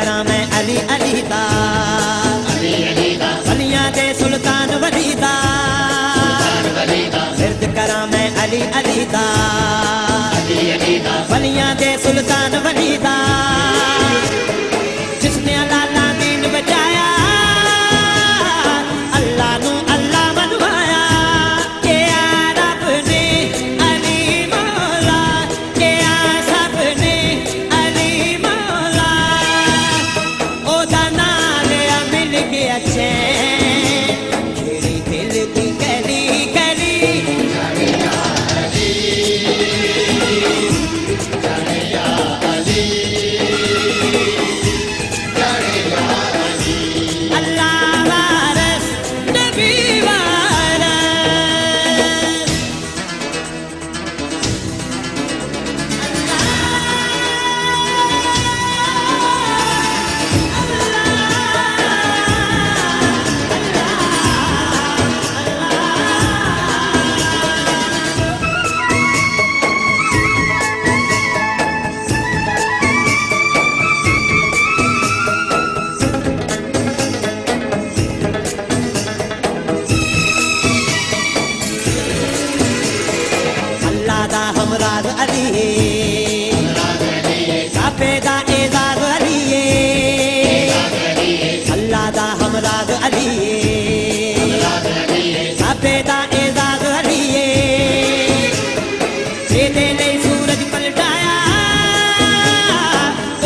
करा मैं अली अली दा वलियां दे सुल्तान वली दा विरद करा मैं अली अली दा वलियां दे सुल्तान वली दा जिसने लाला दीन बचाया अल्लाह नू अल्लाह मनवाया के रब ने अली मौला के सब ने अली मौला ओदा नाम लिया मिल गया चैन तेरी दिल की गली गली हमराद अली साफेदा एजाज अली अल्लाह दा हमराद अली साफेदा एजाज अली जेदे नहीं सूरज पलटाया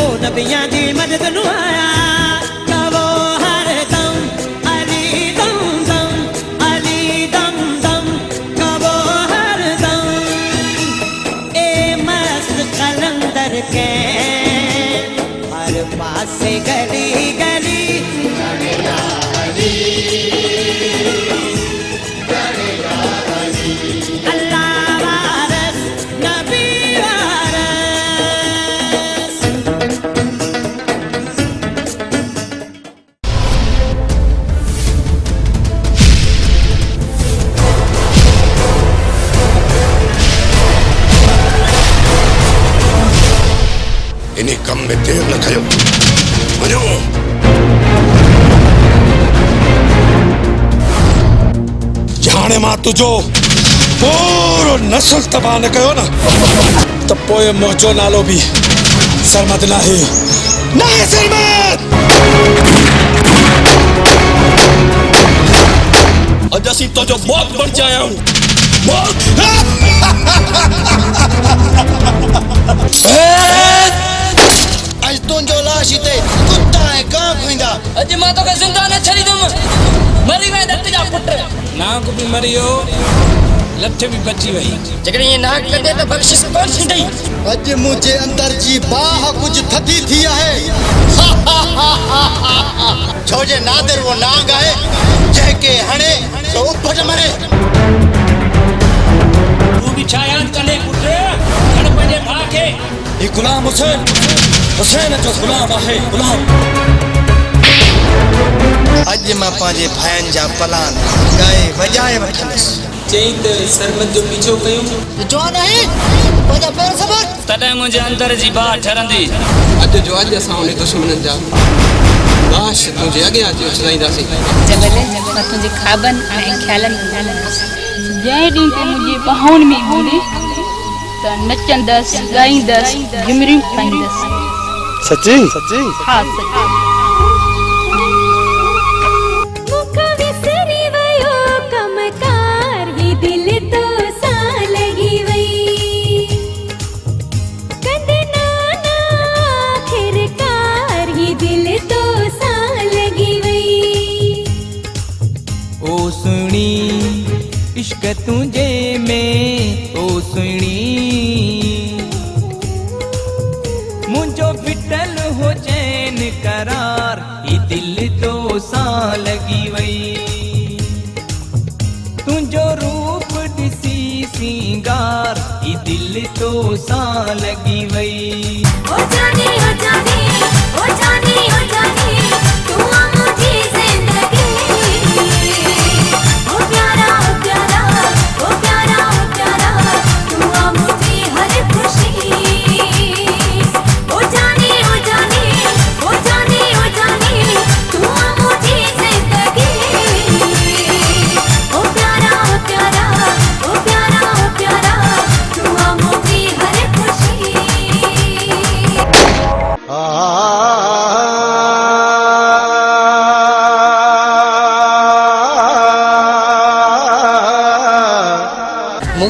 ओ नबियां दी मदद नू आया कवो हर दम अली दम दम अली दम दम कवो हर दम कलंदर के हर पासे गली गली अल्लाह वारस नबी वारस इन्हीं कम में देर न कयो वञो जाने मां तुझो पूरो नस्ल तबाह न कयो न त पोइ मुंहिंजो नालो बि सरमद नाहे सरमद अॼु असीं तुंहिंजो मौत बणिजी आया आहियूं मौत तुंहिंजो लाश हिते कुत्ता ऐं कां खुईंदा अॼु मां तोखे ज़िंदा न छॾींदुमि मरी वई दत्त जा पुट नाक बि मरी वियो लठ बि बची वई जेकॾहिं ईअं नाक कंदे त बख़्शिश कोन थींदई अॼु मुंहिंजे अंदर जी बाह कुझु थधी थी आहे छो जे नादिर वो नाग आहे जंहिंखे हणे सो उभट मरे तूं बि छा यादि कंदे पुट खण पंहिंजे भाउ खे ही गुलाम हुसैन हुसैन जो गुलाम आहे गुलाम अॼु मां पंहिंजे भाइनि जा पलान ॻाए वॼाए वठंदुसि चई त सरमद जो पीछो कयूं जवान आहे पंहिंजा पैर सबर तॾहिं मुंहिंजे अंदर जी बाह ठरंदी अॼु जो अॼु असां उन दुश्मननि जा लाश तुंहिंजे अॻियां अची उछलाईंदासीं जबल मां तुंहिंजे ख़्वाबनि ऐं ख़्यालनि में जंहिं ॾींहुं ते मुंहिंजी ॿाहुनि में हूंदी त नचंदसि ॻाईंदसि झुमरियूं पाईंदसि सच्ची सच्ची हा सच्ची इश्क तुझे में ओ सुणी मुझो फिटल हो चैन करार ये दिल तो सा लगी वई तुझो रूप दिसी सिंगार ये दिल तो सा लगी वई ओ जानी ओ जानी ओ जानी ओ जानी तू मुझे जिंदगी ओ प्यारा तू मुझे हर खुशी ओ जानी ओ जानी ओ जानी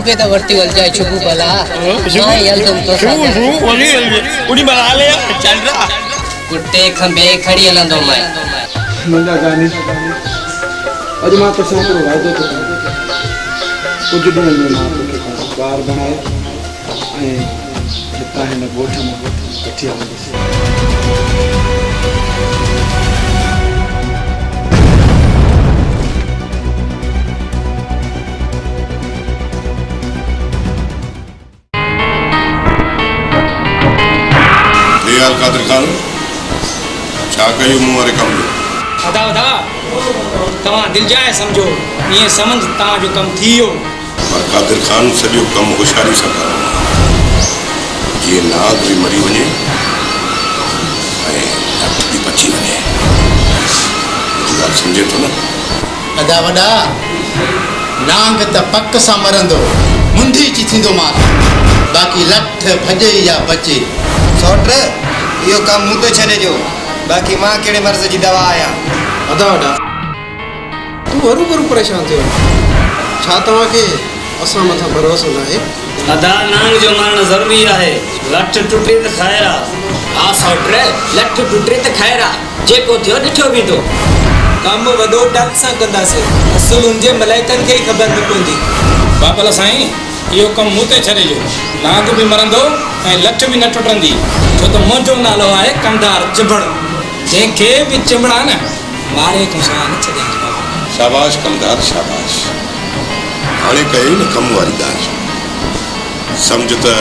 पे तो वर्ती वल जाए छुपू भला हां यल तुम तो उड़ी बना ले चल रहा कुत्ते खंबे खड़ी हलंदो मैं मुंहिंजा गानी अॼु मां तोसां हिकिड़ो वाइदो थो कयां कुझु ॾींहंनि में मां तोखे ॿार बणाए ऐं हितां हिन ॻोठ मां वठी हलंदुसि यार कादिर खान छा कयूं मूं वारे कम जो अदा अदा तव्हां दिल जाए समझो ये समझ तव्हांजो कम थी वियो पर कादिर खान सॼो कमु होशियारी सां करणो आहे जीअं नाग बि मरी वञे ऐं हथ बि बची वञे मुंहिंजी ॻाल्हि सम्झे थो न अदा वॾा नांग त पक सां मरंदो मुंडी ची थींदो मां बाक़ी लठ भॼे या बचे सौट इहो कमु मूं ते छॾे ॾियो बाक़ी मां कहिड़े मर्ज़ जी दवा आहियां अदा वॾा तू हरू भरू परेशान थियो छा तव्हांखे असां मथां भरोसो न आहे अदा नांग जो मरण ज़रूरी आहे लठ टुटे त ख़ैर आहे हा सौट लठ टुटे त ख़ैर आहे जेको थियो ॾिठो वेंदो कमु वॾो डक सां कंदासीं असुल हुनजे मलाइकनि खे ई ख़बर न पवंदी बाबल साईं इहो कमु मूं ते छॾे ॾियो नांग बि मरंदो ऐं लठ बि न टुटंदी छो त मुंहिंजो नालो आहे कंधार चिबड़ जंहिंखे बि चिबड़ा न मारे कुसां न छॾे शाबाश कमदार शाबाश हाणे कई न कम वारी ॻाल्हि सम्झ त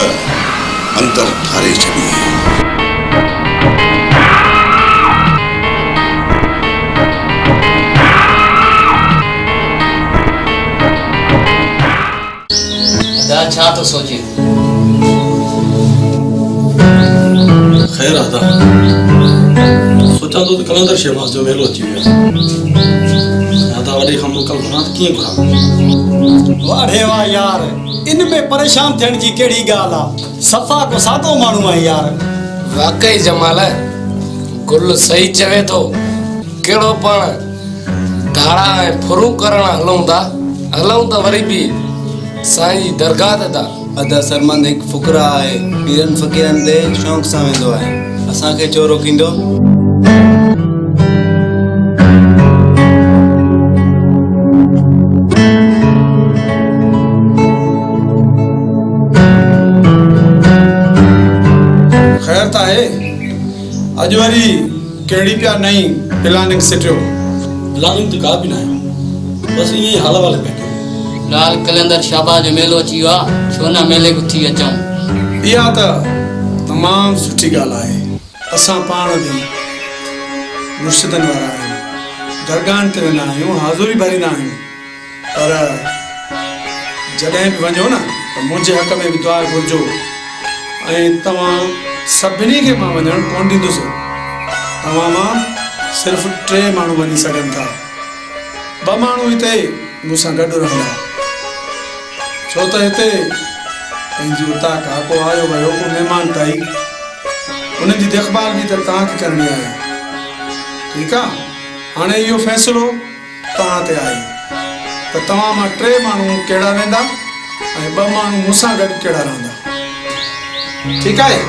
अंदरि ठारे छॾी अदा छा तो सोचे ख़ैर आदा सोचां थो त कलंदर शहबाज़ जो मेलो अची वियो आदा वॾे खां मोकल घुरां त कीअं घुरां वाह वाह यार इन में परेशान थियण जी कहिड़ी ॻाल्हि आहे सफ़ा को सादो माण्हू आहे यार वाकई जमाल गुल सही चवे थो कहिड़ो पाण धाड़ा ऐं फुरू करण हलूं था वरी बि साईं जी दरगाह ते था अदा सरमंद हिकु फुकरा आहे पीरनि फ़क़ीरनि ते शौक़ सां वेंदो आहे असांखे छो रोकींदो ख़ैर त आहे अॼु वरी कहिड़ी पिया नई प्लानिंग सिटियो प्लानिंग त का बि न आहे बसि ईअं ई हाल वाले पिया लाल कलंदर शाबाश जो मेलो अची वियो आहे छो न मेले को थी अचूं इहा त तमामु सुठी ॻाल्हि आहे असां पाण बि मुर्शिदनि वारा आहियूं दरगाहनि ते वेंदा आहियूं हाज़ुरी भरींदा आहियूं पर जॾहिं बि वञो न त मुंहिंजे हक़ में बि दुआ घुरिजो ऐं तव्हां सभिनी खे मां वञणु कोन ॾींदुसि तव्हां मां सिर्फ़ु 3 माण्हू वञी सघनि था 2 माण्हू हिते मूंसां गॾु रहंदा छो त हिते पंहिंजी उतां काको आयो वियो को महिमान ताई उन्हनि जी देखभाल बि त तव्हांखे करणी आहे ठीकु आहे हाणे इहो फ़ैसिलो तव्हां ते आहे त तव्हां मां 3 माण्हू कहिड़ा वेंदा ऐं 2 माण्हू मूंसां गॾु कहिड़ा रहंदा ठीकु आहे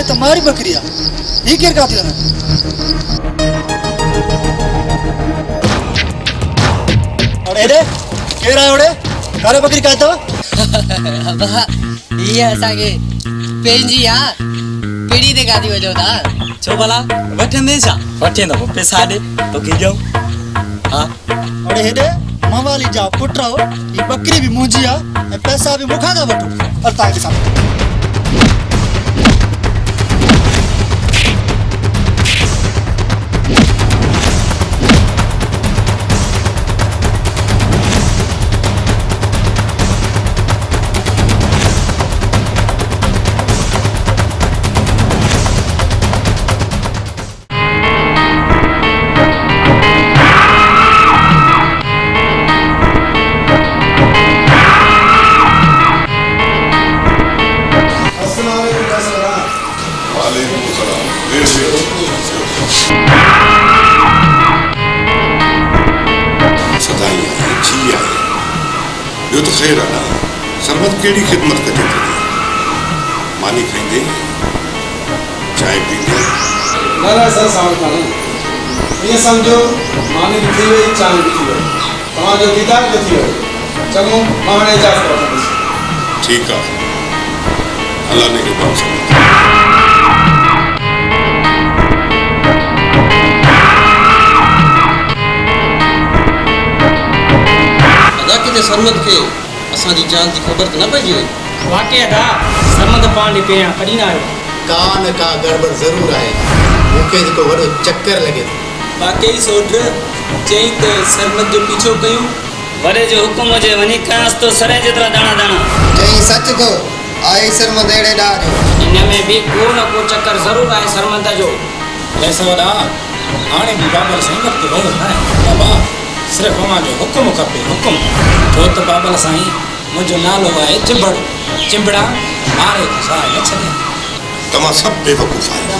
तुम्हारी बकरिया ये क्या करती है अरे रे केरा है ओडे कारे बकरी कहता अबा ये असांखे पंहिंजी आहे पीढ़ी ते काथी वजो था छो भला वठंदे छा वठे तो पैसा ॾे तोखे ॾियूं हा अरे हेॾे मवाली जा पुट ये बकरी भी मुंहिंजी आहे ऐं पैसा भी मूंखां था वठो और तव्हांखे सां यो तो खैर है ना सरबत केड़ी खिदमत कजे थी मानी खाइंदे चाय पींदे ना सर सावण खाना ये समझो मानी भी थी वही चाय भी थी वही तव्हांजो दीदार भी थी वही चङो मां हाणे इजाज़त वठंदुसि ठीक है अल्लाह ने के पास किथे सरमत के असांजी जान जी ख़बर त न पइजी वई वाकई अदा सरमत पाण ॾे पहिरियां कॾहिं न आयो का न का गड़बड़ ज़रूर आहे मूंखे जेको वॾो चक्कर लॻे थो वाकई सोड्र चई त सरमत जो पीछो कयूं वॾे जो हुकुम हुजे वञी कयांसि तो सरे जेतिरा दाणा दाणा चई सच को आई सरमत अहिड़े ॾाढो इन में भी को न को चक्कर ज़रूर आहे सरमत जो वैसे वॾा हाणे बि बाबर साईं वक़्तु वियो न बाबा सिर्फ़ु अव्हांजो हुकुम खपे हुकुम छो त बाबल साईं मुंहिंजो नालो आहे चिंबड़ चिंबड़ा मारे तो साए न छॾे तव्हां सभु बेवकूफ़ आहियो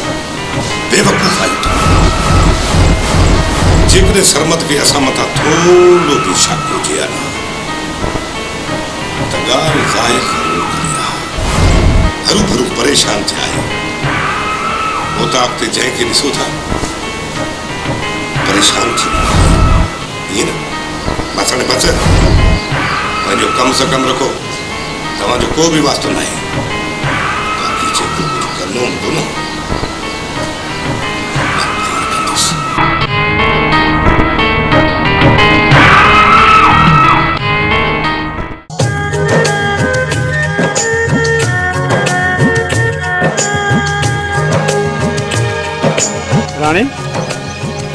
जेकॾहिं सरमत खे असां मथां थोरो बि शक हुजे हा न त ॻाल्हि ज़ाहिर ज़रूर करे आहे हरू भरू परेशान थिया आहियूं हो त अॻिते जंहिंखे ॾिसो था परेशान थी ये ना बस पंहिंजो कम से कम रखो तव्हांजो को भी वास्तो न आहे बाक़ी जेको कुझु करिणो हूंदो न राणी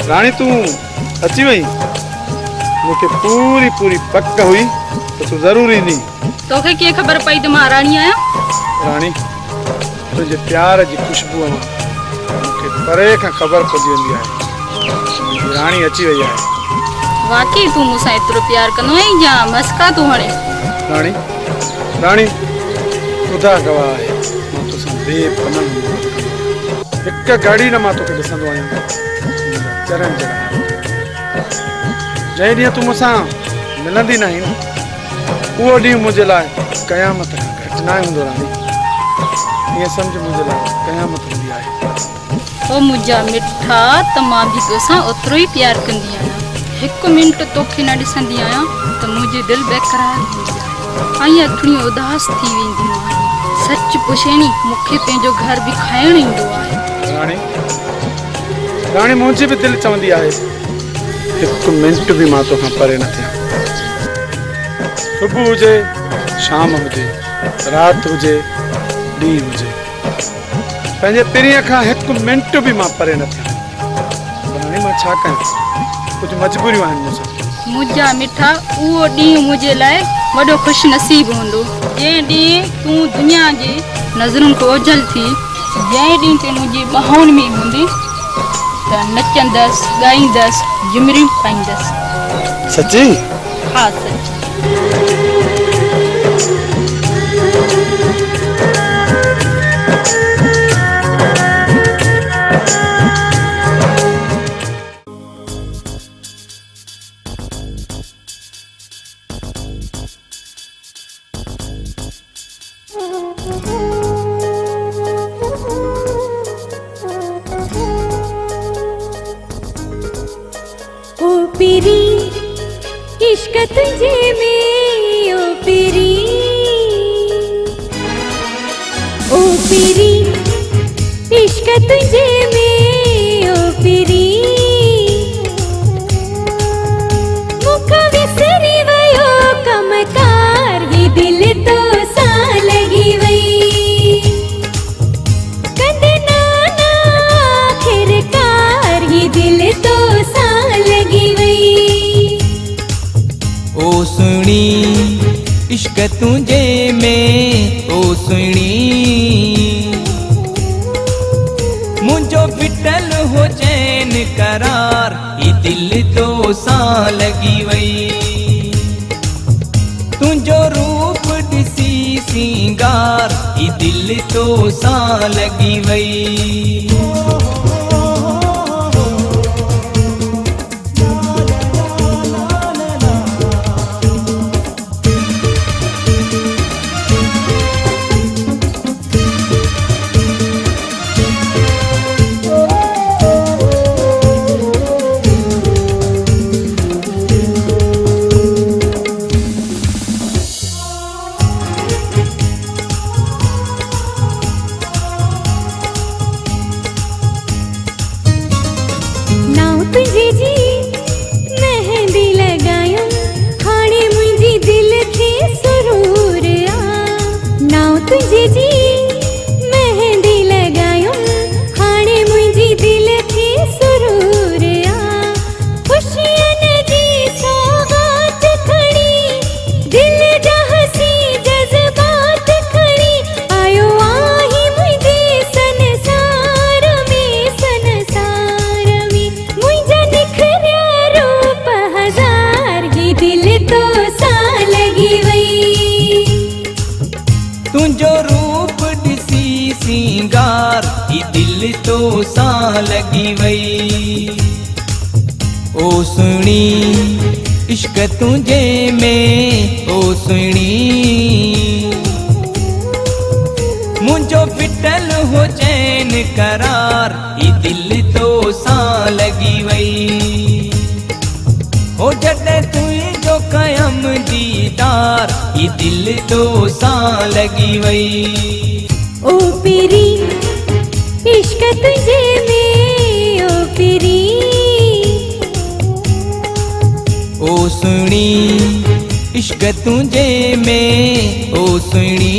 राणी तू अची वई मूंखे पूरी पूरी पक हुई तो तू ज़रूर ईंदी तोखे कीअं ख़बर पई त मां राणी आहियां राणी तुंहिंजे प्यार जी खुशबू मूंखे परे खां ख़बर पइजी वेंदी आहे मुंहिंजी राणी अची वई आहे वाकई तूं मूंसां एतिरो प्यार कंदो आहीं या मस्का तूं हाणे राणी राणी ख़ुदा गवाह आहे मां तोसां बेपनाह मोहबत कंदो आहियां हिकु घड़ी न मां तोखे ॾिसंदो आहियां चरण चढ़ां जंहिं ॾींहुं तूं मूंसां मिलंदी न आहीं उहो ॾींहुं मुंहिंजे लाइ क़यामत खां घटि न हूंदो राणी ईअं सम्झ मुंहिंजे लाइ क़यामत हूंदी आहे ओ मुंहिंजा मिठा त मां बि तोसां ओतिरो ई प्यार कंदी आहियां हिकु मिंट तोखे न ॾिसंदी आहियां त मुंहिंजी दिलि बेक़रार थींदी आहे ऐं अखियूं उदास थी वेंदियूं आहिनि सच पुछेणी मूंखे पंहिंजो घर बि खाइणु ईंदो आहे राणी राणी मुंहिंजी बि दिलि चवंदी आहे हिकु मिंट भी मां तोखां परे न थियां सुबुह हुजे शाम हुजे राति हुजे ॾींहुं हुजे पंहिंजे पिरीअ खां हिकु मिंट भी मां परे न थियां राणी मां छा कयां कुझु मजबूरियूं आहिनि मूंसां मुंहिंजा मिठा उहो ॾींहुं मुंहिंजे लाइ वॾो ख़ुशि नसीब हूंदो जंहिं ॾींहुं तूं दुनिया जे नज़रुनि खां ओझल थी जंहिं ॾींहुं ते मुंहिंजी ॿाहुनि में हूंदी त नचंदसि ॻाईंदसि झुमरियूं पाईंदसि सची हा सची ओ पीरी इश्क तुझे में ओ पीरी तुझे में ओ पिरी मुख विसरी वयो कमकार ही दिल तो सा लगी वई कंदे नाना आखिरकार ही दिल तो सा लगी वई ओ सुणी इश्क तुझे में ओ सुणी मुझो फिटल हो चैन करार ये दिल तो सा लगी वई तुझो रूप दिसी सिंगार ये दिल तो सा लगी वई नाव तुझे जी मेहंदी लगायो हाणे मुंहिंजी दिल खे सुरूर आ नाव तुझे जी मेहंदी लगायो हाणे मुंहिंजी दिल खे सुरूर आ खुशियन जी सौगात खणी दिल जा हसी जज़्बात खणी आयो आहे मुंहिंजे संसार में मुंहिंजा निखरिया रूप हज़ार ही दिल तो सा लगी वई तुझो रूप दिसी सिंगार ये दिल तो सा लगी वई ओ सुणी इश्क तुझे में ओ सुणी मुझो फिटल हो चैन करार ये दिल तो सा लगी वई हो जॾहिं तुझो कयम दीदार ये दिल तो सा लगी वई ओ पिरी इश्क तुझे में ओ पिरी ओ सुणी इश्क तुझे में ओ सुणी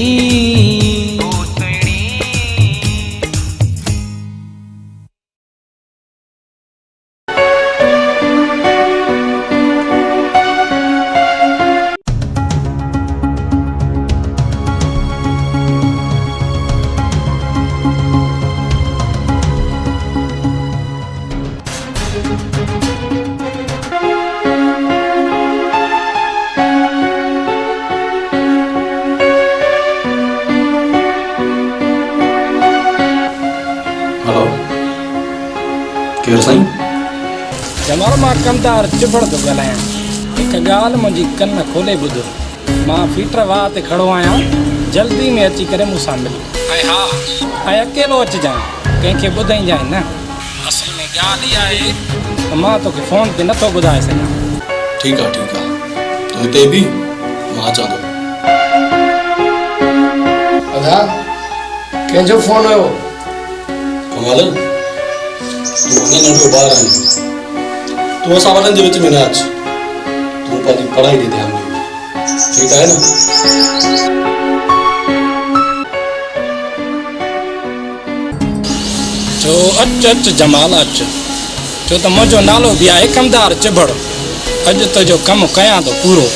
हेलो केरु साईं जमाल मां कमदार चिबड़ थो ॻाल्हायां हिकु ॻाल्हि मुंहिंजी कन खोले ॿुधो मां फीटर वाह ते खड़ो आहियां जल्दी में अची करे मूंसां मिल ऐं हा ऐं अकेलो अचिजांइ कंहिंखे ॿुधाइजांइ न असल में ॻाल्हि इहा आहे त मां तोखे फ़ोन ते नथो ॿुधाए सघां ठीक है तू हिते भी मां अचां थो अदा कंहिंजो फ़ोन हुयो कमाल तू अञा नंढो ॿार आहीं तू असां वॾनि जे विच में न अच तू पंहिंजी पढ़ाई ते ध्यानु ॾे ठीकु आहे न चो अच अच जमाल अच छो त मुंहिंजो नालो बि आहे कमदार चिबड़ अॼु तुंहिंजो कमु कयां थो पूरो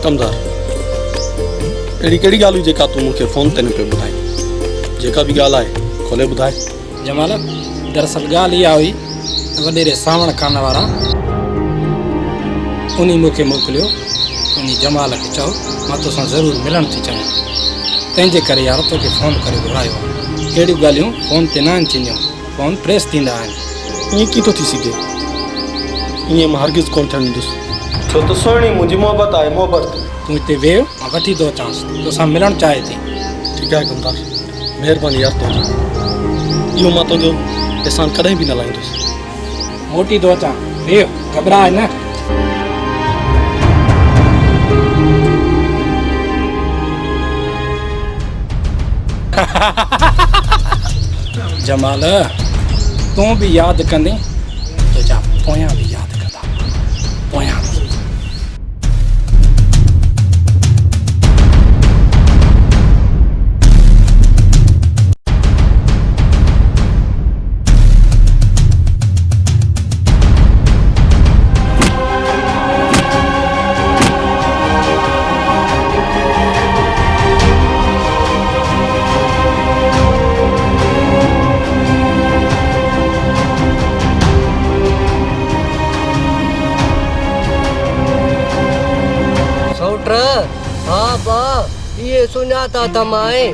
कमदार अहिड़ी कहिड़ी ॻाल्हि हुई जेका तूं मूंखे फ़ोन ते न पियो ॿुधाई जेका बि ॻाल्हि आहे खोले ॿुधाए जमाल दरअसल ॻाल्हि इहा हुई वॾेरे सावण खान वारा उन मूंखे मोकिलियो उन जमाल खे चओ मां तोसां ज़रूरु मिलणु थी चाहियां तंहिंजे करे यार तोखे फ़ोन करे घुरायो आहे अहिड़ियूं ॻाल्हियूं फ़ोन ते न आहिनि थींदियूं फ़ोन प्रेस थींदा आहिनि ईअं कीअं थो थी सघे ईअं मां हरगिज़ कोन थियणु ॾींदुसि छो त सुहिणी मुंहिंजी मोहबत आहे मोहबत तूं हिते वेह मां वठी थो अचांसि तोसां मिलणु चाहे थी ठीकु आहे कमदार महिरबानी यार तुंहिंजी इहो मां तुंहिंजो एहसान कॾहिं बि न लाहींदुसि मोटी थो अचां वेह घबराए न जमाल तूं बि यादि कंदे तुंहिंजा पोयां बि यादि कंदा पोयां बि हाँ बा ये सुञाता तमाए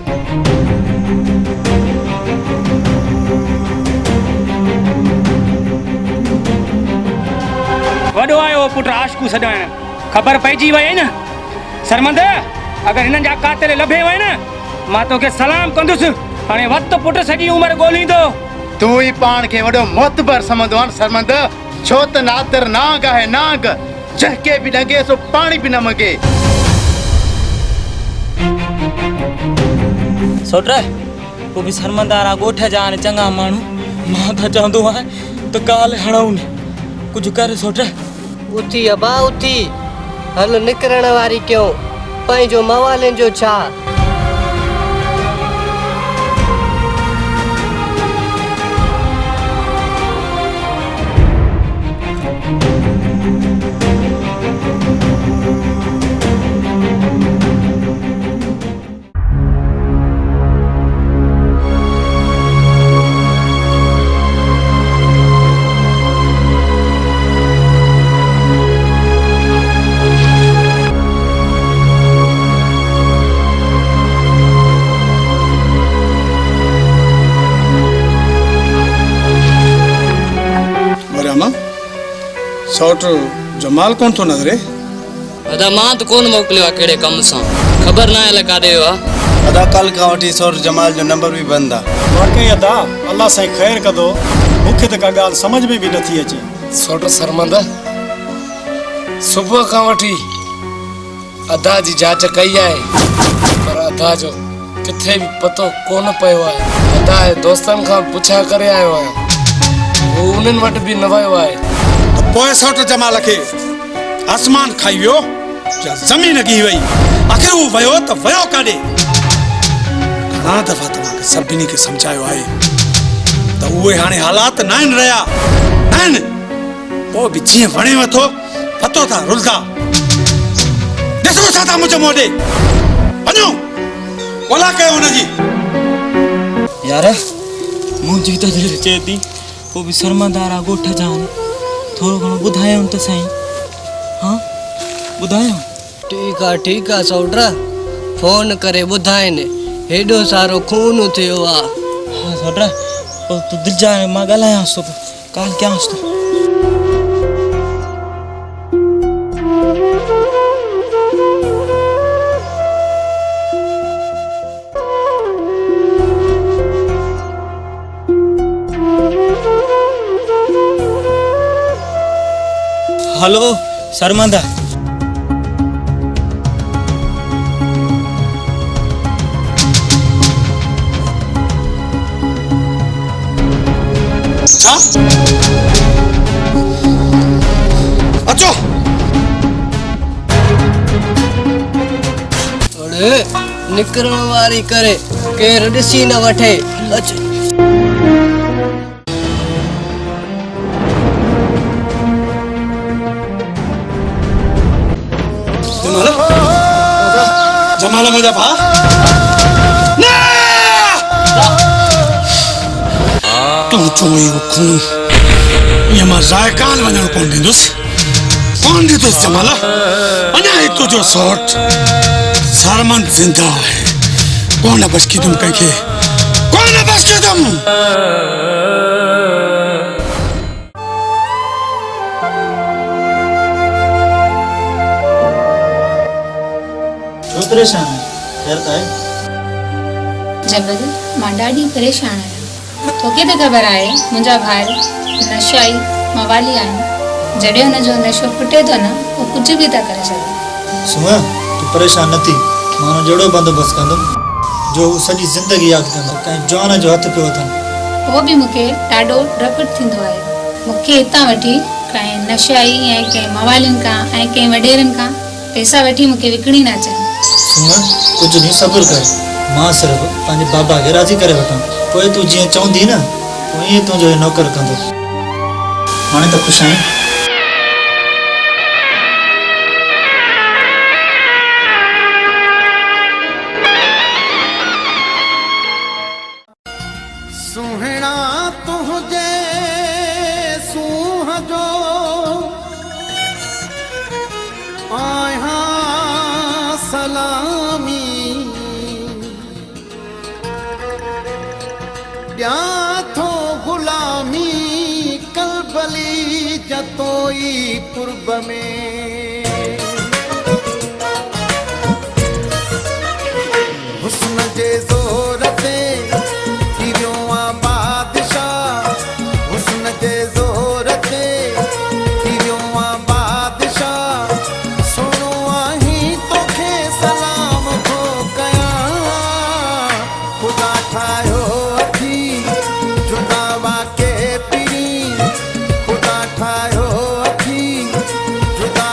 वॾो आयो पुट आशकू सॾाइण ख़बर पइजी वई न सरमंद अगरि हिननि जा कातिल लभे वए न मां तोखे सलाम कंदुसि हाणे वक़्तु पुट सॼी उमिरि ॻोल्हींदो तूं ई पाण खे वॾो मोतबर समझंदो आहे सरमंद छो त नातर नाग आहे नाग जंहिंखे बि ॾंगे सो पाणी बि न मंगे सोट पोइ बि शर्मंदारा ॻोठ जा हाणे चङा माण्हू मां त चवंदो आहियां त काल हणूं कुझु कर सोट उथी अबा उथी हल निकिरण वारी क्यों पंहिंजो मवालनि जो छा सौट जमाल कौन थो नज़रे अदा मां त कोन मोकिलियो आहे कहिड़े कम सां ख़बर न आहे काॾे वियो आहे अदा कल खां वठी सौट जमाल जो नंबर बि बंदि आहे वाकई अदा अल्लाह साईं ख़ैर कंदो मूंखे त का ॻाल्हि सम्झ में बि नथी अचे सौट सरमंद सुबुह खां वठी अदा जी जांच कई आहे पर अदा जो किथे बि पतो कोन पियो आहे अदा दोस्तनि खां पुछा करे आयो आहियां उहो उन्हनि वटि बि न वियो आहे पोइ सौट जमाल खे आसमान खाई वियो या ज़मीन गी वई आख़िर उहो वियो त वियो काॾे घणा दफ़ा तव्हांखे सभिनी खे सम्झायो आहे त उहे हाणे हालात न आहिनि रहिया न आहिनि पोइ बि जीअं वणेव थो पतो था रुलंदा ॾिसो छा था मुंहिंजो मोॾे वञो ॻोल्हा कयो हुनजी यार मुंहिंजी त दिलि चए थी पोइ बि शर्मंदारा ॻोठ जा आहिनि थोरो घणो ॿुधायो त साईं हाँ ॿुधायो ठीक आहे सौट्र फोन करे ॿुधाइनि हेॾो सारो खून थियो आहे हाँ सौट्र पोइ तूं दिलि जा मां ॻाल्हायांसि थो काल कयांसि थो हेलो शर्मंदा अचो निकिरण वारी करे केरु ॾिसी न वठे अच जमाल मुझा भा ना तू चोई वो खून ये मां जायकान वजन कौन दीदुस जमाला अना ही तुझो सॉट सरमन जिंदा है कौन बच की तुम कह के कौन बच की तुम छो परेशान है खैर का है जबल मां ॾाढी परेशान आहियां तोखे त ख़बर आहे मुंहिंजा भाई नशाई मवाली आहिनि जॾहिं हुनजो नशो फुटे थो न उहो कुझु बि था करे सघनि सुमा तू परेशान न थी मानो जहिड़ो बंदोबस्तु कंदुमि जो हू सॼी ज़िंदगी यादि कंदो कंहिं जवान जो हथ पियो अथनि उहो बि मूंखे ॾाढो डपु थींदो आहे मूंखे हितां वठी कंहिं नशाई ऐं कंहिं मवालियुनि खां ऐं कंहिं वॾेरनि खां पैसा वठी मूंखे विकिणी न अचनि सुमा कुझु ॾींहुं सब्र कर मां सिर्फ़ु पंहिंजे बाबा खे राज़ी करे वठां पोइ तूं जीअं चवंदी न पोइ ईअं तुंहिंजो नौकर कंदो हाणे त ख़ुशि आहीं सुहिणा तुंहिंजे सूंहं जो आहियां सलामी ॾियां थो ग़ुलामी कलबली जतोई पुरब में हुस्न जे ज़ोर ते थी वियो आहे बादशाह हुस्न जे ज़ोर ते थी वियो आहे बादशाह सुहिणो आहीं तोखे सलाम थो कयां ख़ुदा ठाहियो अखी जुदा वाके पीरी ख़ुदा ठाहियो अखी जुदा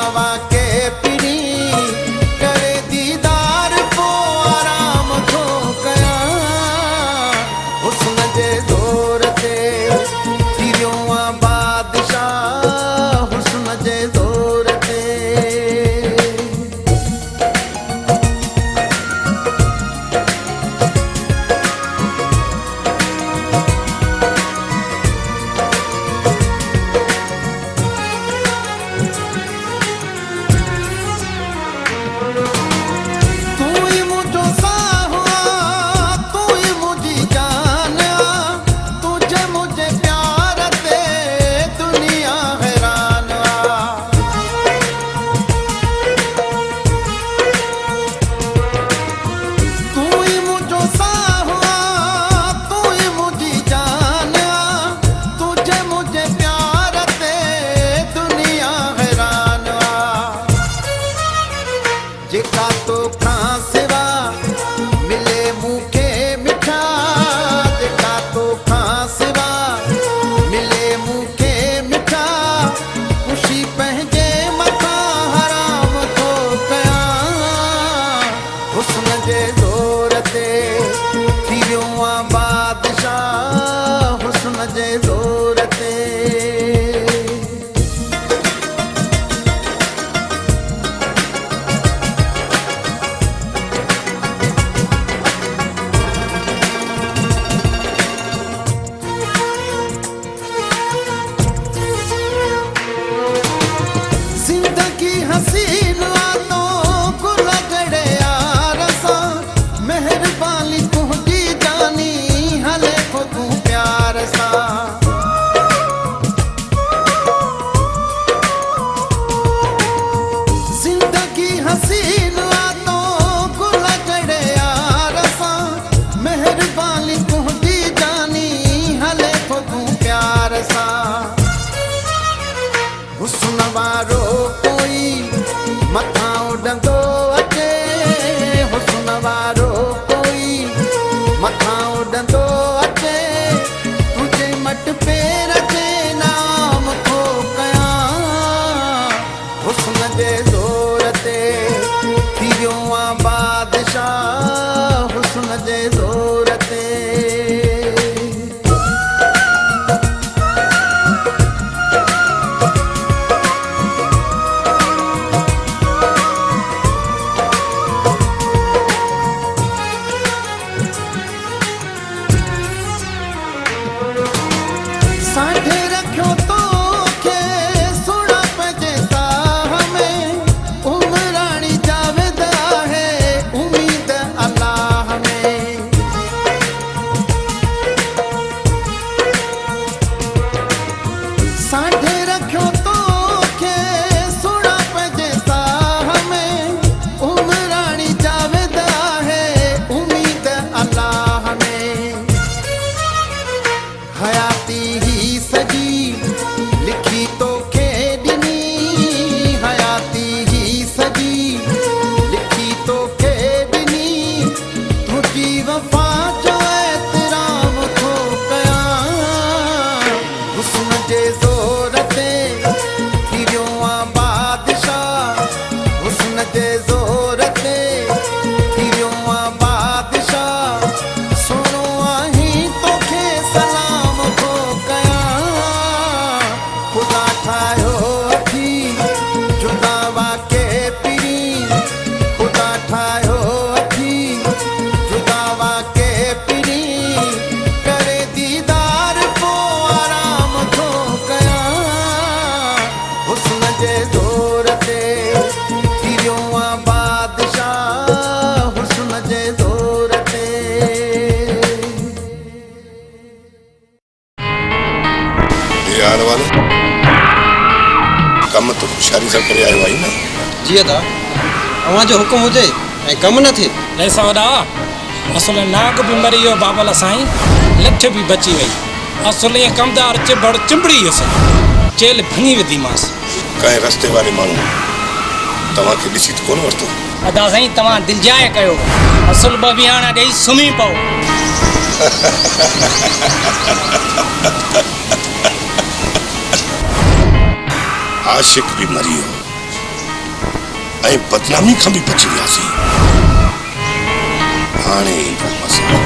जान वाले कम तो होशियारी सां करे आयो आई न। जी अदा अवां जो हुकुम हुजे ऐं कम न थिए। ऐसा वॾा असुल नाग बि मरी वियो बाबल साईं, लठ बि बची वई। असुल ईअं कमदार चिबड़ चिंबड़ी हुयसि, जेल भञी विधीमांसि। कंहिं रस्ते वारे माण्हू तव्हांखे ॾिसी त कोन वरितो? अदा साईं तव्हां दिलजाए कयो, असुल ॿ विहाणा ॾेई सुम्ही पओ। आशिक भी मरी हो ऐं बदनामी खां भी बची वियासीं। हाणे ईंदो मसइलो।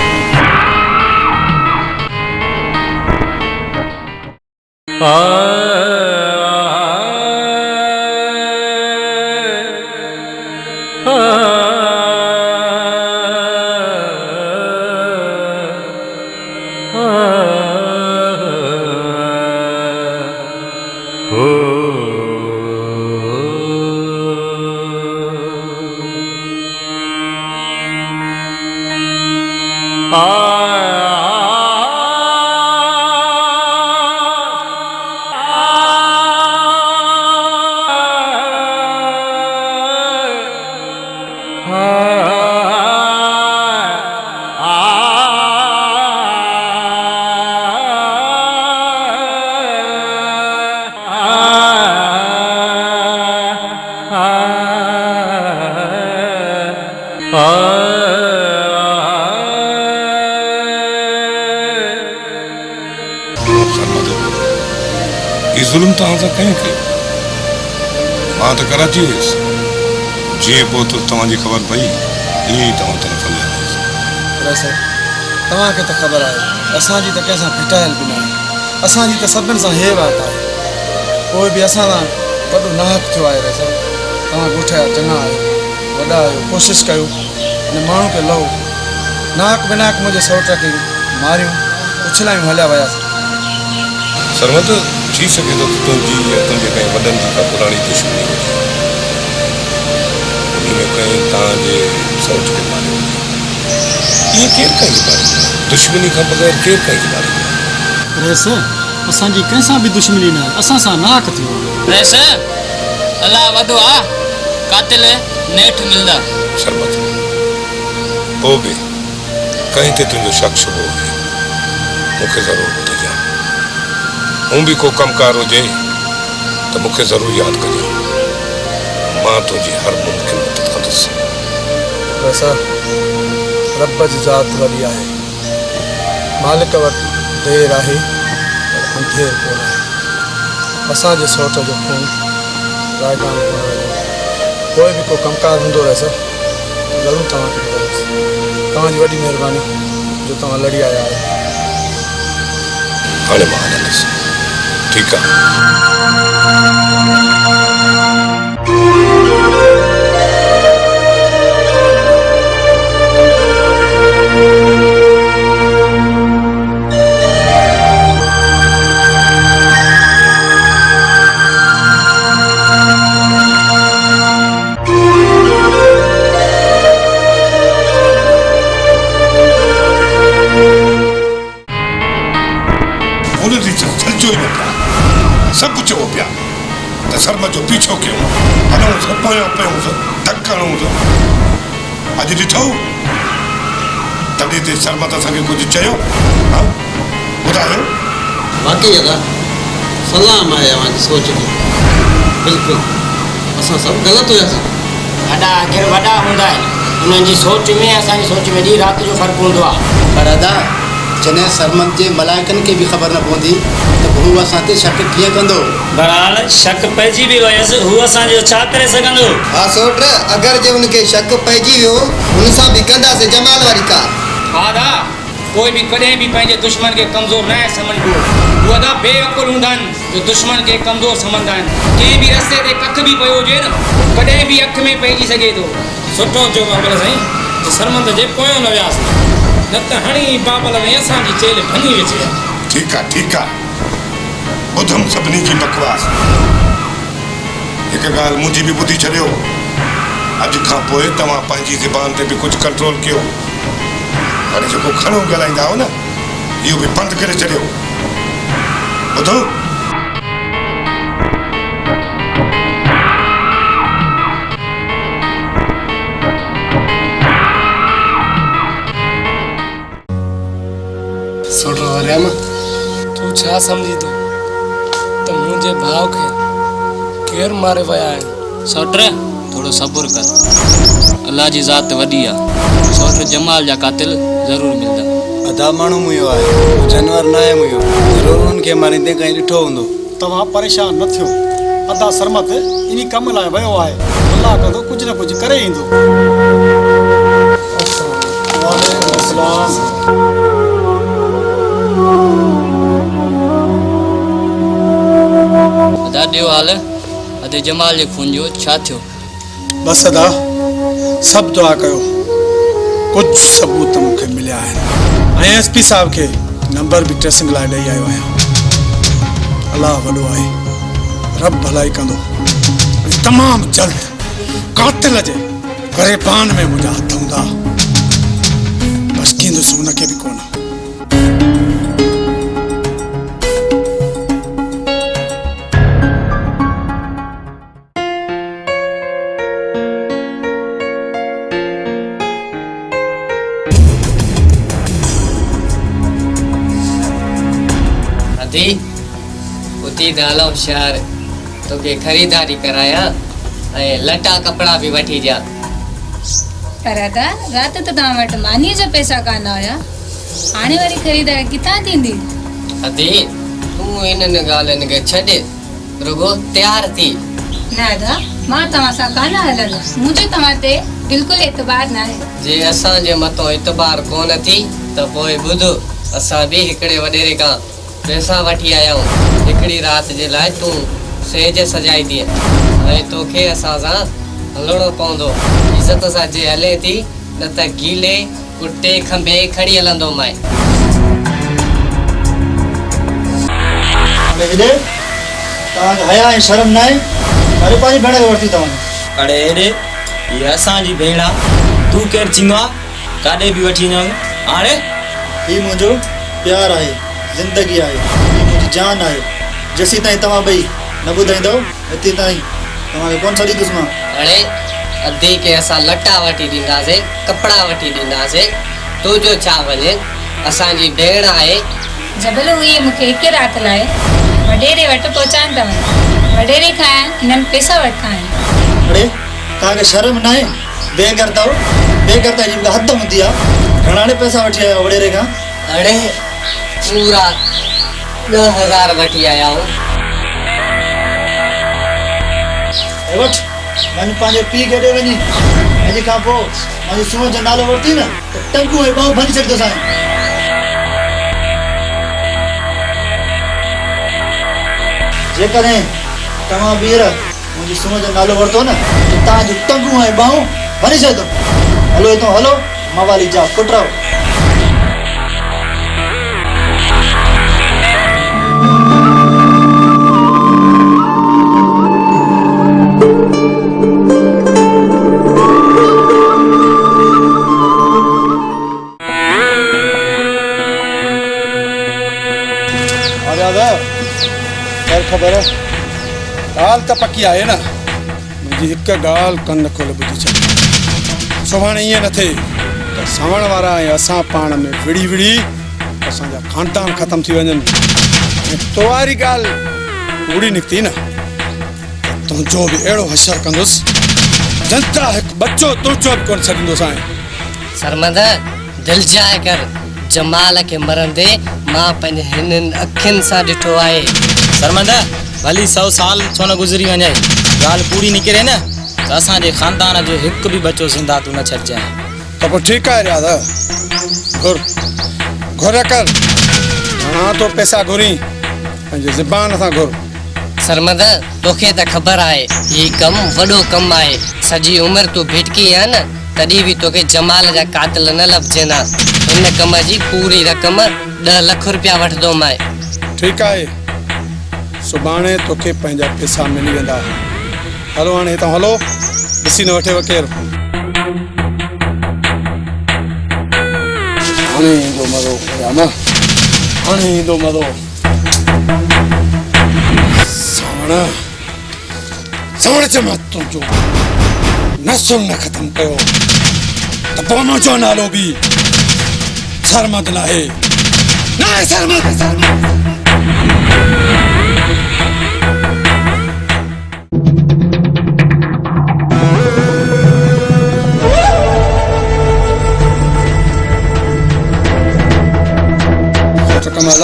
ये जुल्म तव्हां सां कंहिं कयो? मां त कराची हुयुसि, जीअं पहुतो तव्हांजी ख़बर पई ईअं ई तव्हां तरफ़ हलिया वैसे तव्हांखे त ख़बर आहे असांजी त कंहिंसां फिटाइल बि न आहे। असांजी त सभिनि सां हे बात आहे, कोई बि असां सां वॾो नाहक थियो आहे। वैसे तव्हां ॻोठ जा चङा आहियो, वॾा आहियो, कोशिशि कयो अने माण्हू खे लहो। नाहक बिनाहक मुंहिंजे सौट खे मारियूं उछलायूं हलिया वियासीं। सरमत थी सघे थो तुंहिंजी या तुंहिंजे कंहिं वॾनि जी का पुराणी दुश्मनी हुजे, उन में कंहिं तव्हांजे सौट खे मारियो। इहे केरु कंहिंखे मारींदो? दुश्मनी खां बग़ैर केरु कंहिंखे मारींदो? रेस असांजी कंहिंसां बि दुश्मनी न आहे, असां सां नाहक थियो। रेस अल्लाह वधो आ, कातिल नेठ मिलंदा। सरमत पोइ बि कहीं ते तुंहिंजो शक शुबो हुजे मूंखे ज़रूरु ॿुधाइजांइ। हूं भी को कमकार हुजे तो मूंखे ज़रूरु यादि कजांइ। मां तुंहिंजी हर मुमकिन मदद कंदुसि। वैसा रब जी ज़ात वरी आहे, मालिक वटि देर आहे पर अंधेर कोन आहे। असांजे सौट जो खून रायगान कोन आहे। कोई भी को कमकार हूंदो वैसा ज़रूरु तव्हांखे ॿुधाईंदुसि। तव्हांजी वॾी महिरबानी जो तव्हां लड़ी आया आहियो। हाणे मां हलंदुसि, ठीकु आहे? सब चओ पिया त सरमत जो पीछो कयूं, हलूं पोयां पियूं धक हणूं। अॼु ॾिठो तॾहिं ते सरमत असांखे कुझु चयो? हा ॿुधायो। वाकई अदा सलाम आहे अव्हांजी सोच खे। बिल्कुलु असां सभु ग़लति हुयासीं। वॾा आख़िर वॾा हूंदा आहिनि, उन्हनि जी सोच में असांजी सोच में ॾींहुं राति जो फ़र्क़ु हूंदो आहे। पर अदा जॾहिं सरमत जे मलाइकनि खे बि ख़बर न पवंदी त हू असां ते शक कीअं कंदो? बहरहाल शक पइजी बि वियसि, हू असांजो छा करे सघंदो? हा सोट, अगरि जे उनखे शक पइजी वियो हुन सां बि कंदासीं जमाल वारी का। हा दा कोई भी कॾहिं भी पंहिंजे दुश्मन खे कमज़ोर न सम्झो। उहे अदा बेअकुल हूंदा आहिनि जो दुश्मन खे कमज़ोर सम्झंदा आहिनि। कंहिं बि रस्ते ते कख बि पियो हुजे न कॾहिं बि अख में पइजी सघे थो। सुठो चयो बाबल साईं, सरमंद जे पोयों न वियासीं, न त हणी बाबल में असांजी जेल भञी विझे। ठीकु आहे, ठीकु आहे, ॿुधमि सभिनी जी बकवास। हिकु ॻाल्हि मुंहिंजी बि ॿुधी छॾियो, अॼु खां पोइ तव्हां पंहिंजी ज़बान ते बि कुझु कंट्रोल कयो। हाणे जेको खणो ॻाल्हाईंदा हो न इहो बि बंदि करे छॾियो। ॿुधो सोटो हरियामा तू छा समझी तो मुझे भाव के केर मारे वया है सौट थोड़ो सब्र कर अल्लाह जी ज़ात वॾी आहे सौट जमाल जा कातिल ज़रूर मिलंदा अदा माण्हू मुयो आहे जानवर न आहे मुयो ज़रूर उनखे मारींदे कहीं ॾिठो हूंदो तव्हां परेशान न थियो अदा सरमत इन कम लाइ वियो आहे अल्लाह कंदो कुझु न कुझु करे ईंदो वालेकुम अस्सलाम अदा ॾियो हाल अदे जमाल जे खून जो छा थियो बस अदा सब दुआ कयो कुछ सबूत मूंखे मिलिया आहिनि ऐं एसपी साहब खे नंबर बि ट्रेसिंग लाइ ॾेई आयो आहियां अलाह वॾो आहे रब भलाई कंदो तमामु जल्द कातिल जे गिरबान में मुंहिंजा हथ हूंदा बसि कींदुसि हुनखे बि कोन उती दालो शहर तोखे खरीदारी कराया ऐं लटा कपड़ा भी वठी जा पर अदा रात तो तव्हां वटि मानीअ जा पैसा कान हुया हाणे वरी ख़रीदारी किथां थींदी अदी तूं इन्हनि ॻाल्हियुनि खे छॾ रुगो तयार थी न अदा मां तव्हां सां कान हलंदसि मुंहिंजो तव्हां ते बिल्कुलु एतबार न आहे जे असांजे मथां एतबार कोन थी त पोइ ॿुध असां बि हिकिड़े वॾेरे खां पैसा वठी आया आहियूं हिकिड़ी राति जे लाइ तूं सेज सजाई ॾिए ऐं तोखे असां सां हलणो पवंदो इज़त सां जे हले थी न त गीले कुटे खंभे खणी हलंदो माए तव्हांखे हया ऐं शर्म न आहे अरे पंहिंजी भेण खे वठी तव्हां अड़े हेॾे हीअ असांजी भेण आहे तूं केरु थींदो आहे काॾे बि वठी वञो हाणे हीउ मुंहिंजो प्यारु आहे ज़िंदगी आहे मुंहिंजी जान आहे जेसीं ताईं तव्हां ॿई न ॿुधाईंदव एतिरी ताईं तव्हांखे कोन छॾींदुसि मां हाणे अधी खे असां लटा वठी ॾींदासीं कपिड़ा वठी ॾींदासीं तुंहिंजो छा वञे असांजी भेण आहे जबल उहे मूंखे हिकु राति लाइ वॾेरे वटि पहुचाइनि था वञनि वॾेरे खां हिननि पैसा वठा आहिनि अड़े तव्हांखे शर्म न आहे बेगरता जी हद हूंदी आहे घणा पैसा वठी आया वॾेरे खां अड़े पूरा 10,000 वठी आया हूं वठ वञ पंहिंजे पीउ खे ॾे वञी हिन खां पोइ मुंहिंजी सूंहं जो नालो वरिती न त टंगू ऐं ॿाहूं भञी छॾींदोसि जेकॾहिं तव्हां ॿीहर मुंहिंजी सूंहं जो नालो वरितो न त तव्हांजूं टंगू ऐं ॿाहूं भञी छॾींदो हलो हितां हलो मवाली जा पुट रहो खबर ॻाल्हि त पकी आहे न मुंहिंजी हिकु ॻाल्हि कन खोले ॿुधी छॾ सुभाणे ईअं न थिए त सवण वारा ऐं असां पाण में विड़ी विड़ी असांजा खानदान ख़तमु थी वञनि ऐं तो वारी ॻाल्हि उड़ी निकिती न तुंहिंजो बि अहिड़ो हशर कंदुसि जनता हिकु बच्चो तुंहिंजो बि कोन छॾींदोसि सरमद दिलि जाए कर जमाल खे मरंदे मां पंहिंजे हिननि अखियुनि सां ॾिठो आहे शर्मंदा भली 100 साल छो न गुज़री वञे ॻाल्हि पूरी निकिरे न त असांजे ख़ानदान जो हिकु बि बच्चो ज़िंदा तूं न छॾिजांइ त पोइ ठीकु आहे रियाद घुर कर घणा तो पैसा घुरी पंहिंजे ज़बान सां घुर सरमद तोखे त ख़बर आहे हीउ कमु वॾो कमु आहे सॼी उमिरि तूं भिटकी आहे न तॾहिं बि तोखे जमाल जा कातिल न लभजंदा हिन कम जी पूरी रक़म 10 लाख रुपया वठंदो मां ठीकु आहे सुभाणे तोखे पंहिंजा पैसा मिली वेंदा हलो हाणे हितां हलो ॾिसी न वठेव केरु हाणे ईंदो मज़ो हाणे ईंदो मज़ो सावण जे मां तुंहिंजो नसुल न ख़तमु कयो त पोइ मुंहिंजो नालो बि सरमद न आहे न है सरमत। कमल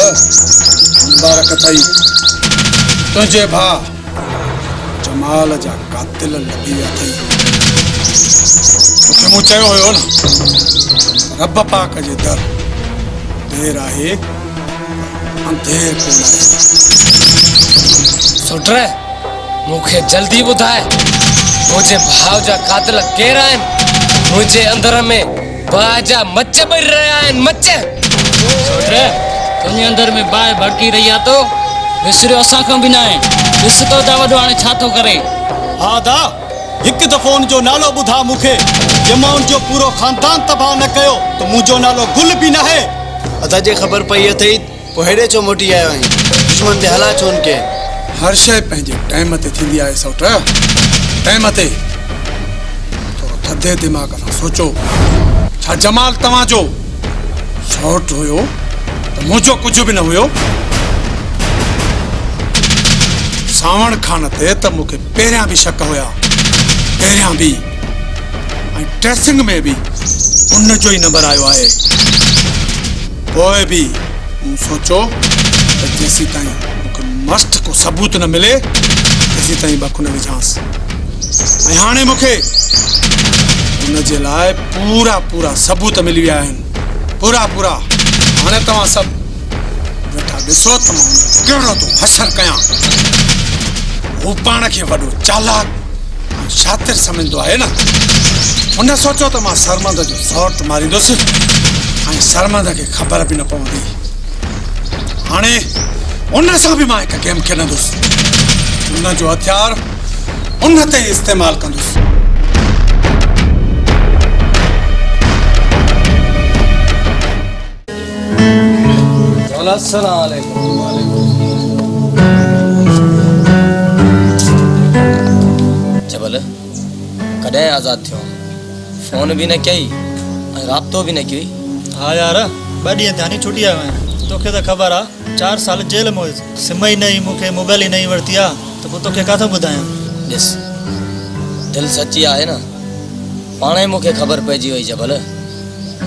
मुबारक थई तुझे भा जमाल जा कातिल लगी विया थई। तोखे मूं चयो हुयो न रब पाक जे दर देर आहे अंधेर कोन आहे। सुट्रे मूंखे जल्दी ॿुधाए मुंहिंजे भाउ जा कातिल केरु आहिनि। मुंहिंजे अंदर में बाहि जा मच ॿरी रहिया आहिनि मच। सुट्रे तुंहिंजे अंदर में बाहि भड़की रही आहे तो विसरियो असांखां बि न आहे। ॾिस तो ता वॾो हाणे छा थो करे। हा दा हिकु दफ़ो उनजो नालो ॿुधा मूंखे जे मां उनजो पूरो खानदान तबाह न कयो त मुंहिंजो नालो गुल बि न आहे। अदा जे ख़बर पई अथई पोइ हेॾे छो मोटी आयो आहीं दुश्मन ते हला छो उनखे। हर शइ पंहिंजे टाइम ते थींदी आहे सौट टाइम ते। थोरो थधे दिमाग़ सां सोचो छा जमाल तव्हांजो सौट हुयो त मुंहिंजो कुझु बि न हुयो। सावण खान ते त मूंखे पहिरियां बि शक हुया पहिरियां बि ऐं ड्रेसिंग में बि उनजो ई नंबर आयो आहे। पोइ बि मूं सोचो त जेसीं ताईं मूंखे मस्त को सबूत न मिले तेसीं ताईं बख न विझांसि। ऐं हाणे मूंखे उनजे लाइ पूरा पूरा सबूत मिली विया आहिनि पूरा पूरा। हाणे तव्हां सभु वेठा ॾिसो त मां कहिड़ो थो असरु कयां। हू पाण खे वॾो चालाक ऐं शातिर सम्झंदो आहे न। हुन सोचियो त मां सरमंद जो सौट मारींदुसि ऐं सरमंद खे ख़बर बि न पवंदी। हाणे उन सां बि मां हिकु गेम खेॾंदुसि। उनजो हथियार उन ते इस्तेमालु कंदुसि। अस्सलाम वालेकुम। जबल कॾहिं आज़ाद थियो फोन भी न कई ऐं राब्तो भी न कई। हाँ यार 2 ॾींहं थिया नी छुटी आयो आहियां। तोखे त ख़बर आहे 4 साल जेल में हुयुसि। सिम ई नहीं मूंखे मोबाइल ई नहीं वरिती आहे त पोइ तोखे काथो ॿुधायां। ॾिस दिलि सची आहे न पाण ई मूंखे ख़बर पइजी वई जबल।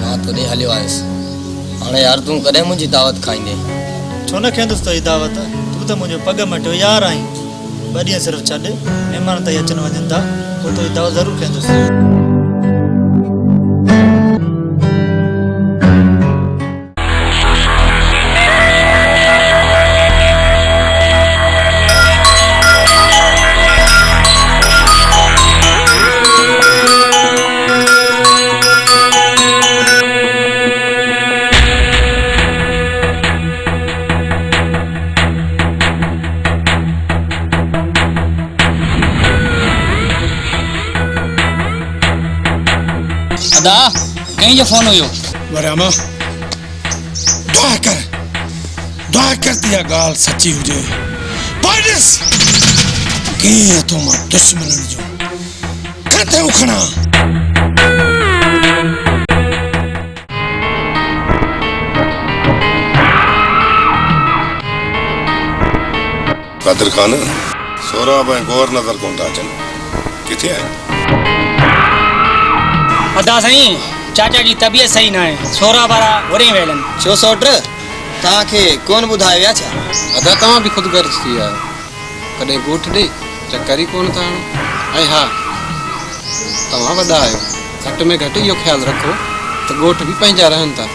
मां तोॾे हलियो आयुसि। हाणे यार तूं कॾहिं मुंहिंजी दावत खाईंदे। छो न खेंदुसि तो ई दावत। तूं त मुंहिंजो पग मटियो यार आहीं। 2 ॾींहं सिर्फ़ु छॾ महिमान ताईं अचनि वञनि था पोइ तो ई दावत ज़रूरु खेंदुसि। अदा कहीं जो फोन हुयो। वरामा दुआ कर दिया गाल सच्ची हुजे। बाइडस कीअं तो मां दुश्मननि जो किथे उखणा। कादिर खान सोराब ऐं गौर नज़र कोन था अचनि किथे आहिनि। अदा साईं चाचा जी तबीयत सही न आहे। सोरा वारा होरे वियल आहिनि। छो सौट तव्हांखे कोन ॿुधायो या छा। अदा तव्हां बि ख़ुदगर्ज़ थी विया कॾहिं ॻोठ ॾे चकर ई कोन था आणो। ऐं हा तव्हां वॾा आहियो घटि में घटि इहो ख़्यालु रखो त ॻोठ बि पंहिंजा रहनि था।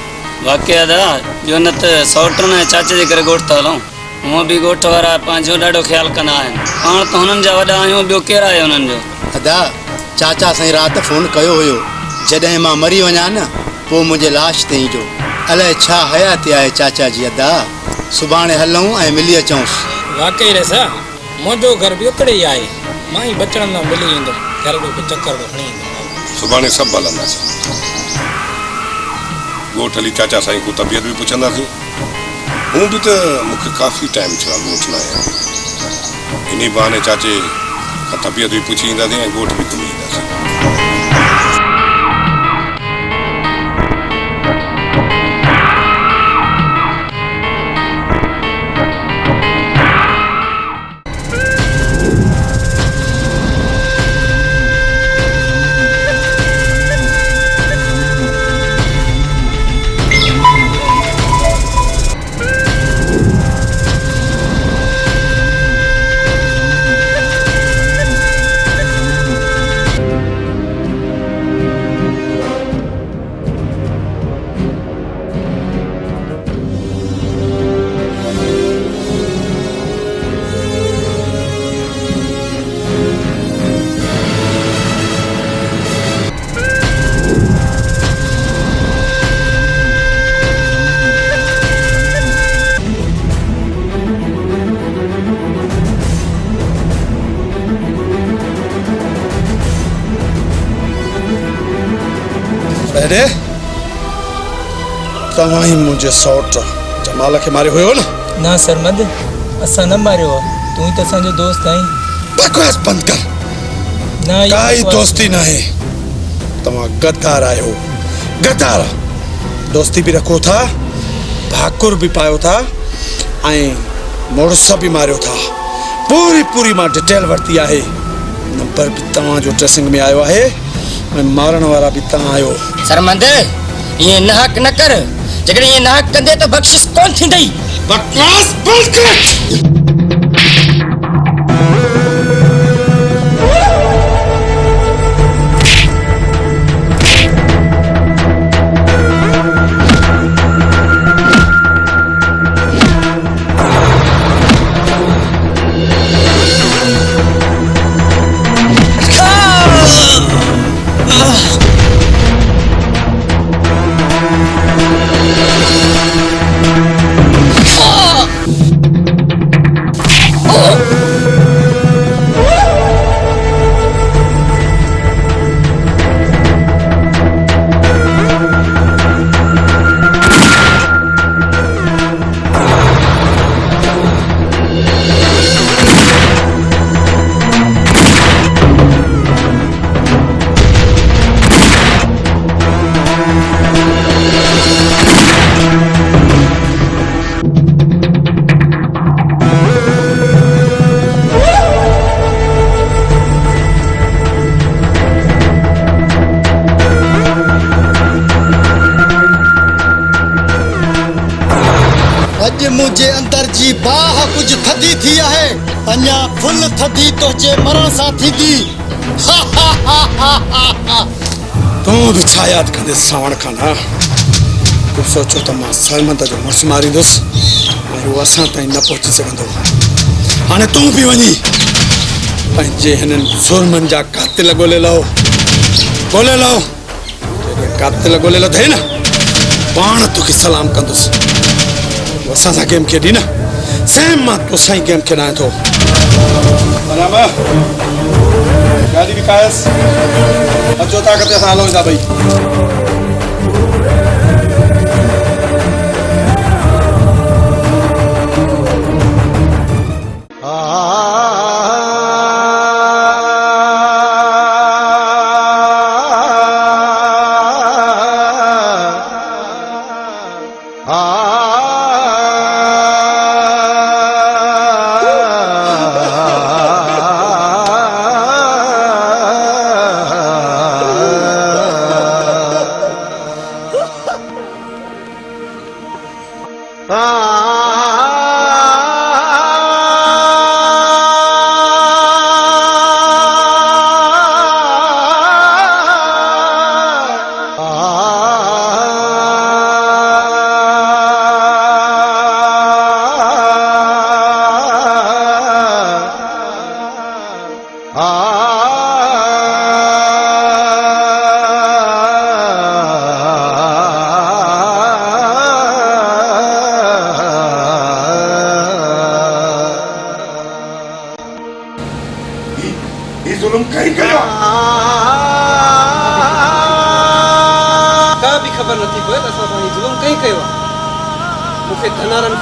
वाक़ई अदा जो न त सौटनि ऐं चाचे जे करे ॻोठ था हलूं। हूअं बि ॻोठ वारा पंहिंजो ॾाढो ख़्यालु कंदा आहिनि। पाण त हुननि जा वॾा आहियूं ॿियो केरु आहे हुननि जो। अदा चाचा साईं राति फ़ोन कयो हुयो जॾहिं मां मरी वञा न पोइ मुंहिंजे लाश ते ईंजो। अलाए छा हयाती आहे चाचा जी। अदा सुभाणे हलूं ऐं मिली अचूंसि। वाक़ई रसा मुंहिंजो घर बि उकड़े ई आहे। मां ई बचण लाइ मिली ईंदुमि घर ॾों चकर खणी ईंदुमि। सुभाणे सभु हलंदासीं। ॻोठ हली चाचा साईं को तबियत बि पुछंदासीं। हूँ बि त मूंखे काफ़ी टाइम थियो आहे ॻोठ न आहियां। इन बहाने चाचे खां तबियत बि पुछी ईंदासीं ऐं ॻोठ बि घुमी ईंदासीं। जॾहिं तव्हां ई मुंहिंजे सौट जमाल खे मारियो हुयो न? ना सरमद, असां न मारियो आहे, तूं ई त असांजो दोस्त आहीं। बकवास बंद कर। ना काई दोस्ती ना है। तव्हां गद्दार आयो, गद्दार। दोस्ती भी रखो था, भाकुर भी पायो था, मुड़स भी मारियो था। पूरी मां डिटेल वरती है। नंबर भी तव्हां जो ड्रेसिंग में आयो है, मारण वारा भी तव्हां आयो। सरमंद ये नाहक न कर, जगड़े ये नाहक कंदे तो बख्शिश कौन थींदई। बकवास बंद कर। मुझे अंदर जी बाह कुछ थदी थी है, अन्या फुल थदी तो जे मरण सा थींदी। तू भी छा याद कंदे सावण खाना? तू सोचो त मां सरमंद जो मुड़स मारींदुसि ऐं उहो असां ताईं न पहुची सघंदो। हाणे तू भी वञी पंहिंजे हिननि ज़ुल्मनि जा कातिल ॻोल्हे लओ, जेके कातिल ॻोल्हे लथे न, पाण तोखे सलाम कंदुसि। असां सां गेम खेॾी न, सेम मां तोसां ई गेम खेॾां थो। बराबरि गाॾी बि कायसि, अचो ताक़त सां हलूं था भई।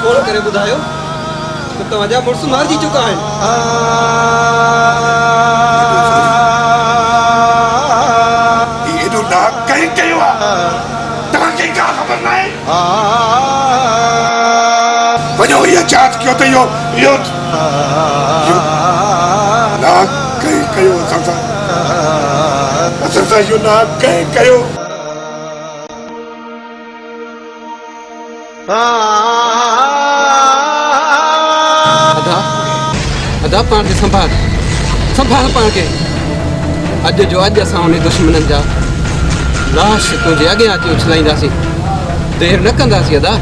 फोन करे बुधायो तो तव्हांजा मुड़स मारिजी चुका आहिनि। एॾो नाक कंहिं कयो आहे, तव्हांखे का ख़बर न आहे? वञो इहा जांच कयो त इहो नाक कंहिं कयो असां सां इहो नाक कंहिं कयो। अदा पाण खे संभाल पाण खे। अॼु जो अॼु असां उन दुश्मननि जा लाश तुंहिंजे अॻियां अची उछलाईंदासीं, देरि न कंदासीं। अदा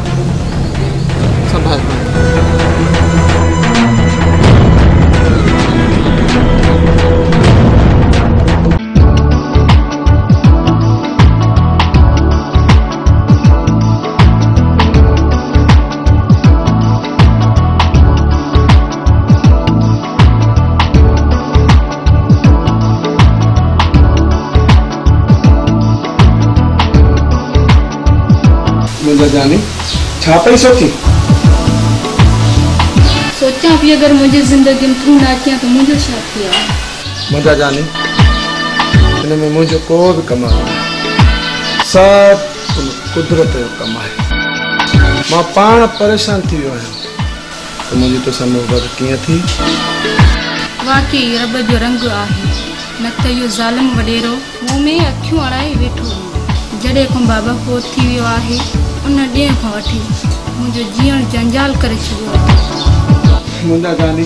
संभाल पाण। मुंहिंजा जानी छा पई सोची? सोचां पई अगरि मुंहिंजी ज़िंदगी में तूं न अचें त मुंहिंजो छा थी आहे? मुंहिंजा जानी हिन में मुंहिंजो को बि कमु आहे, सभु कुदरत जो कमु आहे। मां पाण परेशान थी वियो आहियां त मुंहिंजी तोसां मोहबत कीअं थी। वाकई रब जो रंग आहे, न त इहो ज़ालिम वॾेरो मुंहुं में अखियूं अड़ाए वेठो हो। जॾहिं खां बाबा फोत थी वियो आहे उन ॾींहं खां वठी मुंहिंजो जीअण जंजाल करे छॾियो आहे। मुंहिंजा जानी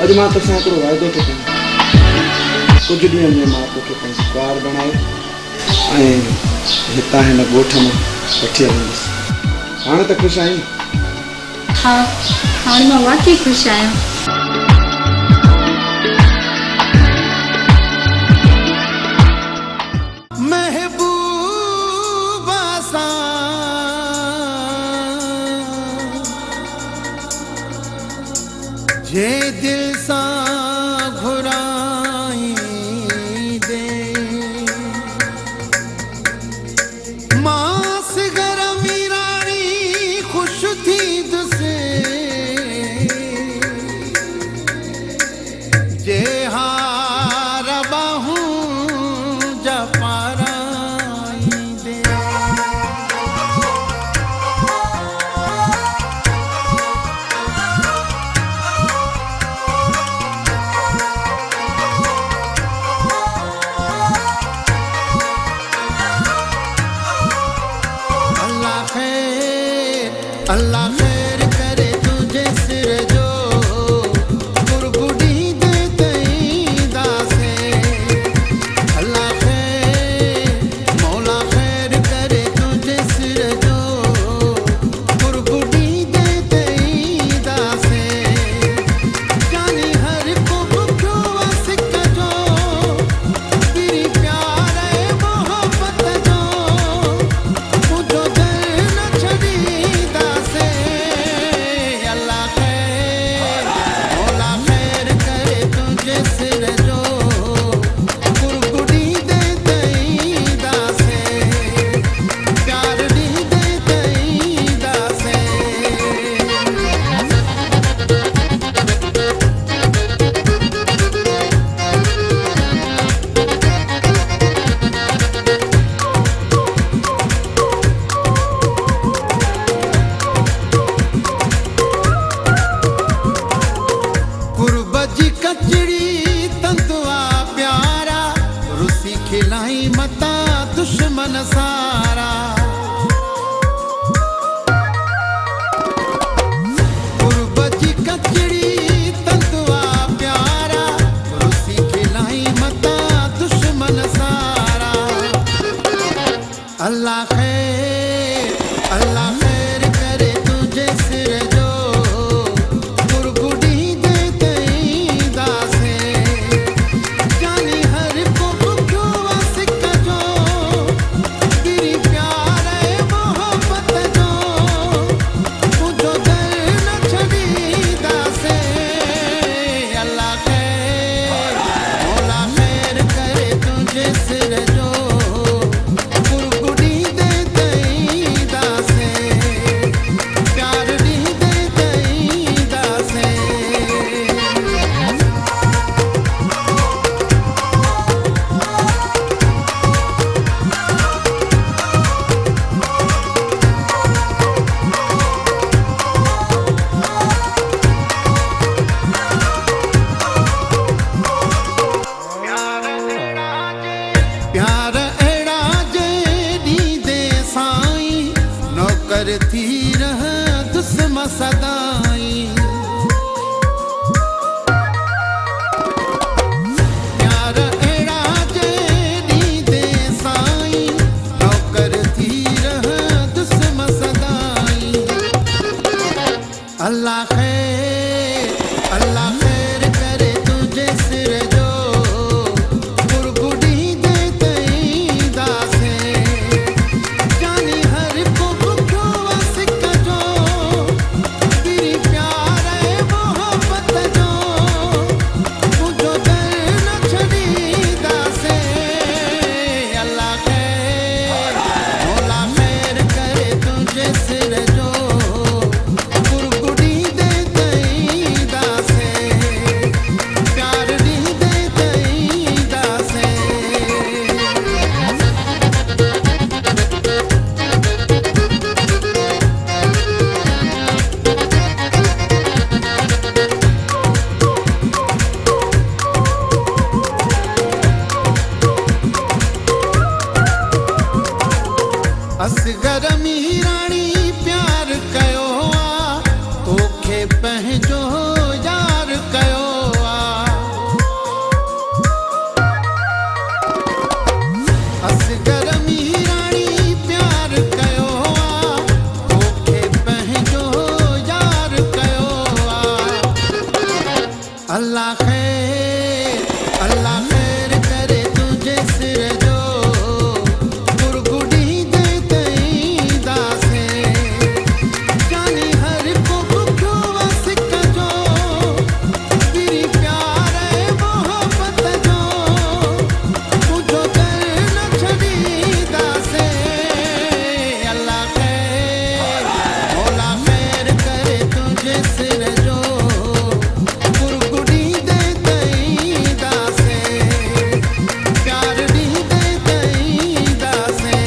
अॼु मां तोसां हिकिड़ो वाइदो थो कयां, कुझु ॾींहंनि में मां तोखे पंहिंजी कार बणाए ऐं हितां हिन ॻोठ में वठी हलंदुसि। हाणे त ख़ुशि आहीं? हा, हाणे मां वाकई ख़ुशि आहियां। जे दिल सां घुराई दे मास गरमी रानी खुश थी दुसे जे हार बाहूं जा पाराई दे। अल्लाह खैर करे तुझे सिर जो गुरगुडी दे तई दासे। अल्लाह खैर मौला खैर करे तुझे सिर जो गुरगुडी दे तई दासे। जानी हर को बुखो सिक जो तेरी प्यार है मोहब्बत जो मुझो दिल न छड़ी। खिलाई मता दुश्मन सारा गुरबजी कचड़ी तंतुआ प्यारा रुसी खिलाई मता दुश्मन सारा। अल्लाह खैर करे तुझे सिर जो गुरगुडी दे तई दासे। जानी हर को करती रह दुश्मन सदाई। प्यार एड़ा जेडी दे साई नौकर थी रह दुश्मन सदाई। अल्लाह खैर करे तुझे सिर जो गुरगुडी दे तई दासे। जानी हर को करे पंहिंजो यार कयो असगर मीराणी प्यार कयो तोखे पंहिंजो यार कयो अल्लाह खैर करे तुझे सिर जो गुरगुडी दे तई दासे जानी हर को भुखो वसिक जो तेरी प्यार मोहब्बत जो मुझो कर न छड़ी दासे अल्लाह खैर मौला खैर करे तुझे सिर जो गुरगुडी दे तई दासे प्यार दी दे तई दासे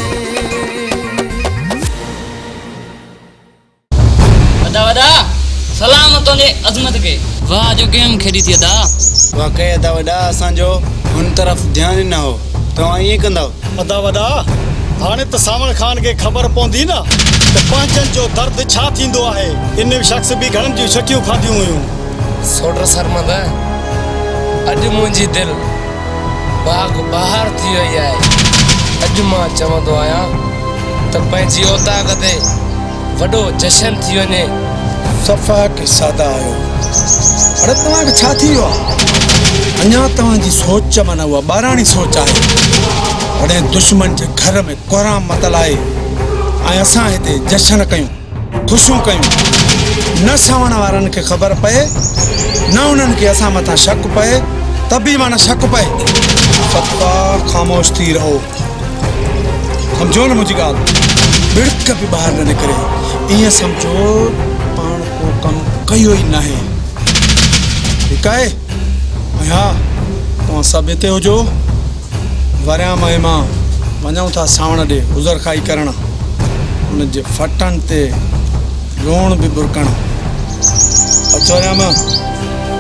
अदा वदा सलाम तोने अजमत के वाह जो गेम खेडी थी अदा वाकई अदा वॾा असांजो हुन तरफ़ ध्यानु न हो तव्हां ईअं कंदव अदा वॾा हाणे त सावण खान खे ख़बर पवंदी न त पंहिंजनि जो दर्द छा थींदो आहे इन शख़्स बि घणनि जूं छटियूं खाधियूं हुयूं सोटर सरमद अॼु मुंहिंजी दिलि बाग बहार थी वई आहे अॼु मां चवंदो आहियां त पंहिंजी औताक ते वॾो जशन थी वञे सफ़ा के सादा आयो अरे तव्हांखे छा थी वियो आहे अञा तव्हांजी सोच माना उहा ॿाराणी सोच आहे वॾे दुश्मन जे घर में कोराम मतल आहे ऐं असां हिते जशन कयूं ख़ुशियूं कयूं न सावण वारनि खे ख़बर पए न उन्हनि खे असां मथां शक पए त बि माना शक पए सफ़ा ख़ामोश थी रहो सम्झो न मुंहिंजी ॻाल्हि बिड़क बि ॿाहिरि न निकिरे ईअं सम्झो पाण को कमु कयो ई न आहे ठीकु आहे ऐं हा तव्हां सभु हिते हुजो वरियाम ऐं मां वञूं था सावण ॾे उज़र खाई करणु उन जे फटनि ते लूण बि बुरकणु अचो वरियाम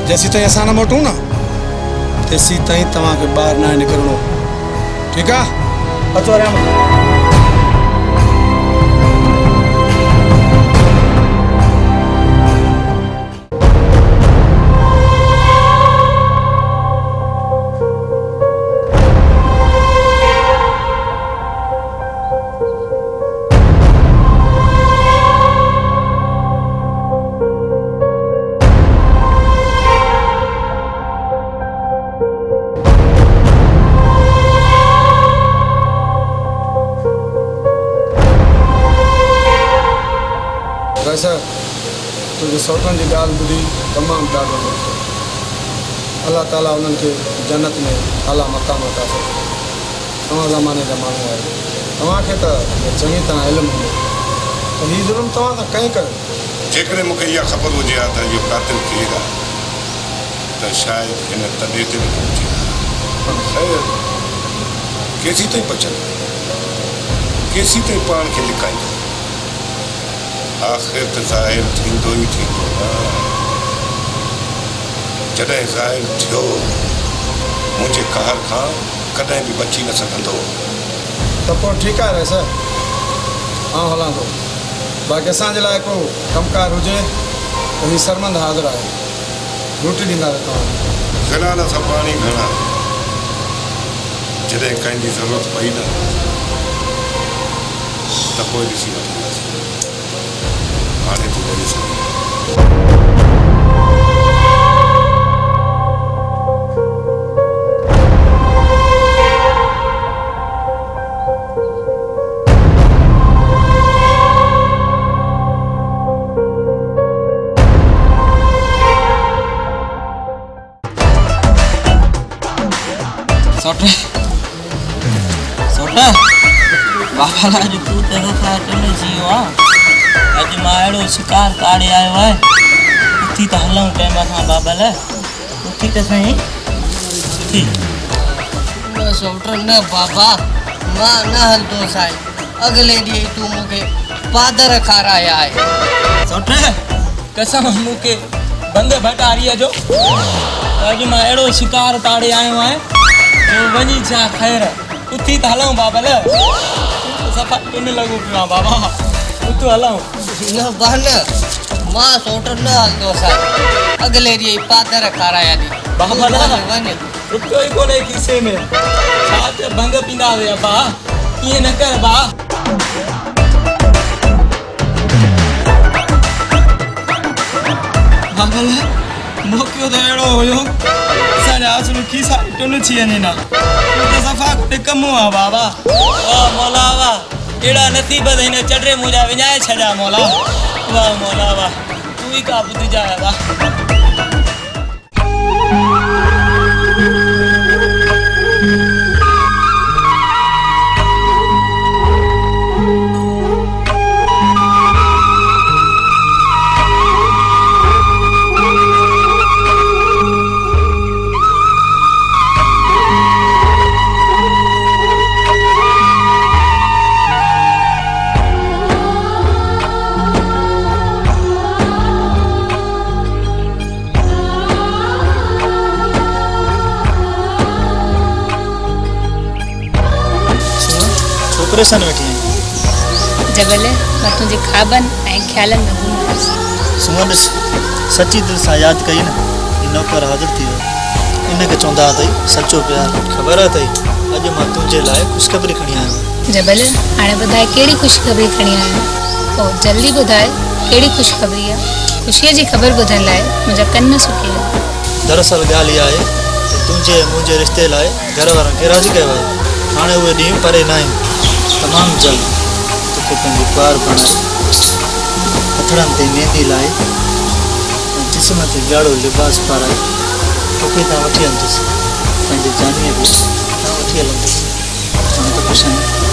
जेसीं ताईं असां न मोटूं न तेसीं ताईं तव्हांखे ॿाहिरि न निकिरणो ठीकु आहे अचो वरियाम सर तुझे सौटनि जी ॻाल्हि ॿुधी तमामु ॾाढो सुठो अलाह ताला उन्हनि खे जन्नत में आला मक़ाम अता करे तव्हां ज़माने जा माण्हू आहियो तव्हांखे त चङी तरह इल्मु हूंदो त हीउ ज़ुल्म तव्हां त कंहिं कयो जेकॾहिं मूंखे इहा ख़बर हुजे हा त इहो कातिल केरु आहे त शायदि हिन तॾहिं ते बि पहुचे ख़ैर केसीं ताईं बचंदो केसीं ताईं पाण खे लिकाईंदो आख़िर त ज़ाहिर थींदो ई थींदो न जॾहिं ज़ाहिर थियो मुंहिंजे कहर खां कॾहिं बि बची न सघंदो त पोइ ठीकु आहे सर आउं हलां थो बाक़ी असांजे लाइ को कमकार हुजे त हीउ सरमंद हाज़िर आहे रोटी ॾींदासीं तव्हां फ़िलहालु असां पाणी घणा जॾहिं कंहिंजी ज़रूरत पई न त पोइ ॾिसी वठंदासीं हाणे तूं वञी सघीं सोटा बाबा अॼु तूं त रखा टुले थी वियो आहे अॼु मां अहिड़ो शिकार काढ़े आयो आहे उथी त हलूं टाइम सां बाबा लाइ उथी त सही उथी सोट न बाबा मां न हलंदो साईं अॻिले ॾींहुं तूं मूंखे पादर खाराया आहे सोट कसम मूंखे बंद भटारीअ जो अॼु मां अहिड़ो शिकार काढ़े आयो आहियां वञी छा ख़ैर उथी त हलूं बाबा लाइ सफ़ा किन लॻो पियो आहे बाबा उथो हलूं न बहन मां सोट न हलंदो असां अगले ॾींहुं पादर खाराया नी बाबा वञ रुपयो ई कोन्हे खीसे में छा ते भंग पींदा हुया बा ईअं न कर बा बाबल मोकियो त अहिड़ो हुयो असांजा आसरू खीसा टुन थी वञे न त सफ़ा कुटे कमु आहे बाबा वाह मौला वाह कहिड़ा नसीब हिन चडरे मुंहिंजा विञाए छॾिया मौला वाह मौला वाह तूं ई का ॿुधी जाए वाह परेशान वेठी आहीं जबल मां तुंहिंजे ख़्वाबनि ऐं ख़्यालनि में घुम रहियसि सुम्हण ॾिस सची दिलि सां यादि कई न ही नौकर हाज़िर थी वियो इनखे चवंदा अथई सचो प्यारु ख़बर आहे अथई अॼु मां तुंहिंजे लाइ ख़ुशख़बरी खणी आयो आहियां जबल हाणे ॿुधाए कहिड़ी ख़ुशख़बरी खणी आयो आहीं पोइ जल्दी ॿुधाए कहिड़ी ख़ुशख़बरी आहे ख़ुशीअ जी ख़बर ॿुधण लाइ मुंहिंजा कन सुकी विया दरअसल ॻाल्हि इहा आहे त तुंहिंजे मुंहिंजे रिश्ते लाइ घर वारनि खे राज़ी कयो आहे हाणे उहे ॾींहं परे न आहिनि तमामु जल्द तोखे पंहिंजी पार बणाए हथड़नि ते मेहंदी लाए ऐं जिस्म ते ॻाढ़ो लिबास पाराए तोखे तव्हां वठी हलंदुसि पंहिंजे जानीअ बि तव्हां वठी हलंदुसि हाणे त ख़ुशि आहियां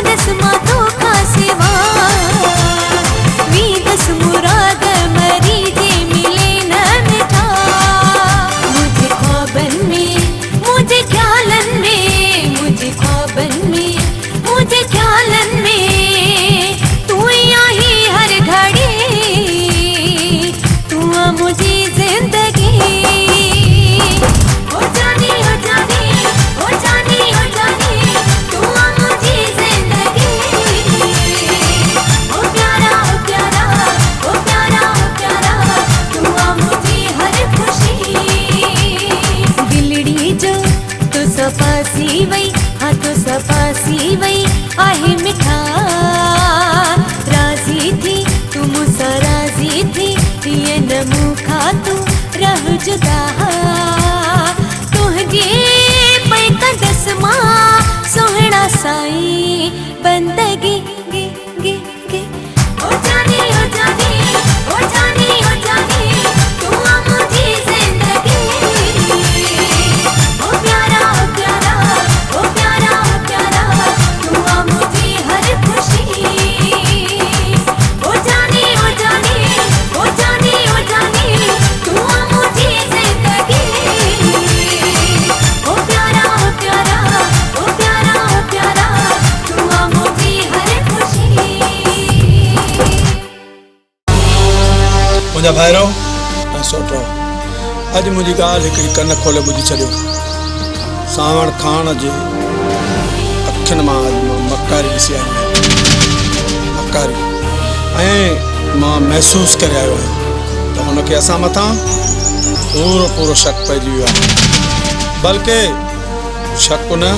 दस मातो का सिवा वी दस मुराद मरी जे मिले न मिठा मुझे ख्वाबन में मुझे ख्यालन में मुझे ख्वाबन में मुझे ख्यालन में तू यही हर घड़ी तू मुझे जिंदगी हो जानी हो जानी हो जानी हो जानी तू मुझे जिंदगी हो प्यारा हो प्यारा हो प्यारा हो प्यारा तू मुझे हर खुशी दिलड़ी जो तो सपासी वई हाँ तो सपासी वई आहे मिठा राजी थी तू मुझसे राजी थी ये न मुखा तू रह जुदा तुझे पैका दस मां सोहना साईं बंदगी गे गे गे हो जानी हो जानी हो जानी हो जानी तू मुझे जिंदगी हो प्यारा हो प्यारा हो प्यारा हो प्यारा तू मुझे हर खुशी हो जानी हो जानी हो जानी हो जानी तू मुझे जिंदगी हो प्यारा हो प्यारा हो प्यारा हो प्यारा तू मुझे हर खुशी मुंहिंजा भाइरो ऐं सोटो अॼु मुंहिंजी ॻाल्हि हिकिड़ी कन खोले ॿुधी छॾियो सावण खान जे अखियुनि मां अॼु मां मकारी ॾिसी आयो आहियां मकारी ऐं मां महसूसु करे आयो आहियां त हुनखे असां मथां पूरो शक पइजी वियो आहे बल्कि शक न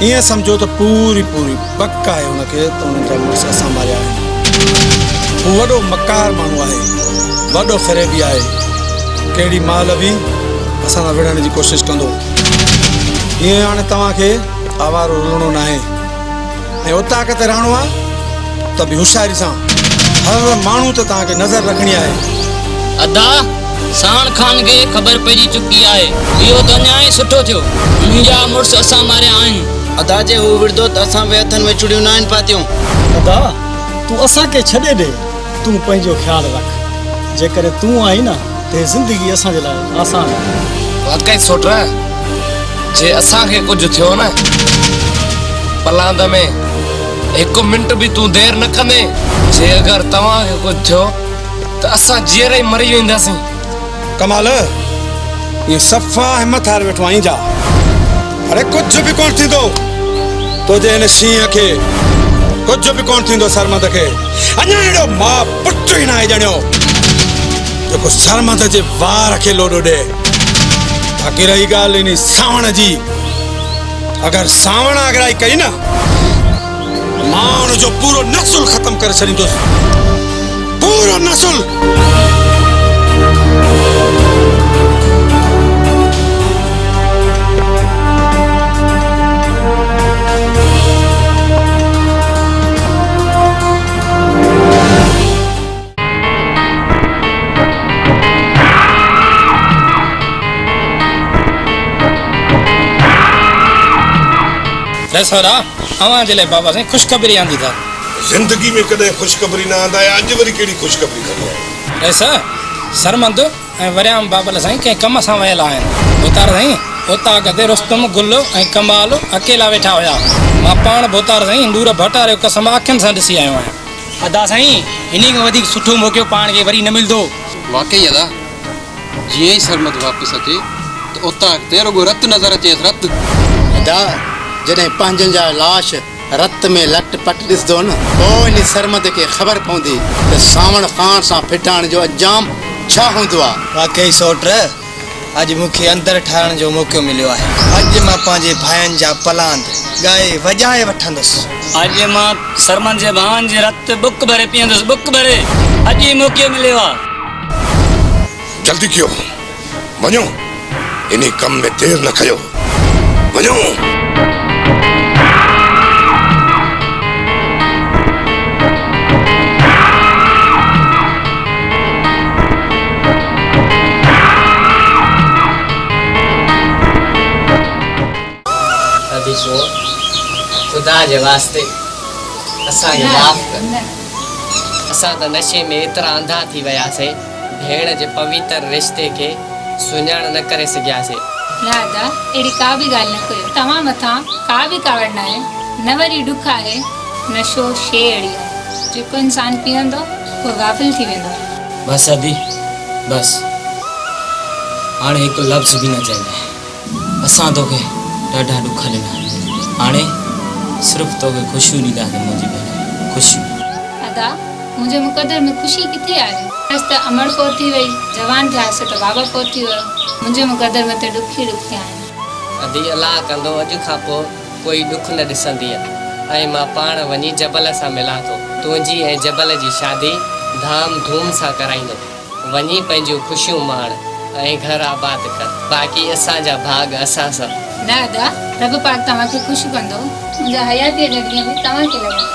ईअं सम्झो त पूरी पक आहे हुनखे त हुननि जा मुड़ुस असां मारिया आहिनि हू वॾो मकार माण्हू आहे वॾो फ़रेबी आहे कहिड़ी माल बि असां सां विढ़ण जी कोशिशि कंदो ईअं हाणे तव्हांखे आवारो रुलणो न आहे ऐं उतां किथे रहणो आहे त बि होशियारी सां हर माण्हू ते तव्हांखे नज़र रखणी आहे अदा साण खान खे ख़बर पइजी चुकी आहे इहो त अञा ई सुठो थियो मुंहिंजा मुड़ुस असां मारिया आहिनि अदा जे हू विड़दो त असां बि हथनि में चुड़ियूं न आहिनि पातियूं अदा तूं असांखे छॾे ॾे तूं पंहिंजो ख़्यालु रख जेकॾहिं तूं आई न त ज़िंदगी असांजे लाइ आसान आहे वाकई सोट जे असांखे कुझु थियो न पलांद में हिकु मिंट बि तूं देरि न कंदे जे अगरि तव्हांखे कुझु थियो त असां जीअर ई मरी वेंदासीं कमाल ये सफ़ा हिम्मत हार वेठो आहीं जा अरे कुछ भी कोन थींदो तुझे हिन शींहं खे कुछ भी कोन थींदो सरमद खे अञा अहिड़ो मां पुट ई न आहे ॼणियो जेको सरमद जे वार खे लोॾो ॾे बाक़ी रही ॻाल्हि इन सावण जी अगरि सावण अगराई कई न मां हुनजो पूरो नसुल ख़तम करे छॾींदुसि पूरो नसुल सौरा अवां जे लाइ बाबा साईं ख़ुशख़बरी आंदी था जिंदगी में कदे खुशखबरी ना आंदा है आज वरी केड़ी खुशखबरी खणी है ऐसा सरमंद ऐं वरियाम बाबल साईं कंहिं कम सां वियल आहिनि भोतार साईं उतां कदे रुस्तम गुल ऐं कमाल अकेला वेठा हुया मां पाण भोतार साईं नूर भटारे कसम अखियुनि सां ॾिसी आयो आहियां अदा साईं इन खां वधीक सुठो मौक़ो पाण खे वरी न मिलंदो वाकई अदा जीअं ई सरमद वापसि अचे त उतां ते रुगो रत नज़र अचेसि रत अदा जॾहिं पंहिंजनि जा लाश रत में लट पट ॾिसंदो न पोइ इन सरमद खे ख़बर पवंदी त सावण खान सां फिटाइण जो अंजाम छा हूंदो आहे वाकई सोट अॼु मूंखे अंदरि ठाहिण जो मौक़ो मिलियो आहे अॼु मां पंहिंजे भाइनि जा पलांद ॻाए वॼाए वठंदुसि अॼु मां सरमन जे भाउनि जे रत बुक भरे पीअंदुसि बुक भरे अॼु ई मौक़ो मिलियो आहे जल्दी कयो वञो इन कम में देर न कयो वञो खुदा जे वास्ते असांखे माफ़ कर। असां त नशे में एतिरा अंधा थी वियासीं भेण जे पवित्र रिश्ते खे सुञाण न करे सघियासीं। ना दादा अहिड़ी का बि ॻाल्हि न कयो। तव्हां मथां का बि कावड़ न आहे, न वरी ॾुख आहे। नशो शइ अहिड़ी आहे जेको इंसान पीअंदो उहो गाफ़िल थी वेंदो। बस अदी बस, हाणे हिकु लफ़्ज़ बि न चइजांइ। असां तोखे ॾाढा ॾुख ॾिना, हाणे सिर्फ़ु तोखे ख़ुशियूं ॾींदासीं मुंहिंजी भेण, ख़ुशियूं। दादा मुंहिंजे मुक़दर में ख़ुशी किथे आहे? बसि त अमर फोत थी वई, जवान थियासीं त बाबा फोत थी वियो। मुंहिंजे मुक़दर में त ॾुख ई ॾुख आहिनि। अदी अलाह कंदो अॼु खां पोइ कोई ॾुख न ॾिसंदी ऐं मां पाण वञी जबल सां मिलां थो। तुंहिंजी ऐं जबल जी शादी धाम धूम सां कराईंदो। वञी पंहिंजूं ख़ुशियूं माण ऐं घर आबाद कर। बाक़ी असांजा भाग असां सां। न दादा रब पाक तव्हांखे ख़ुशि कंदो। मुंहिंजा हयातीअ जा ॾींहं बि तव्हांखे लॻंदा।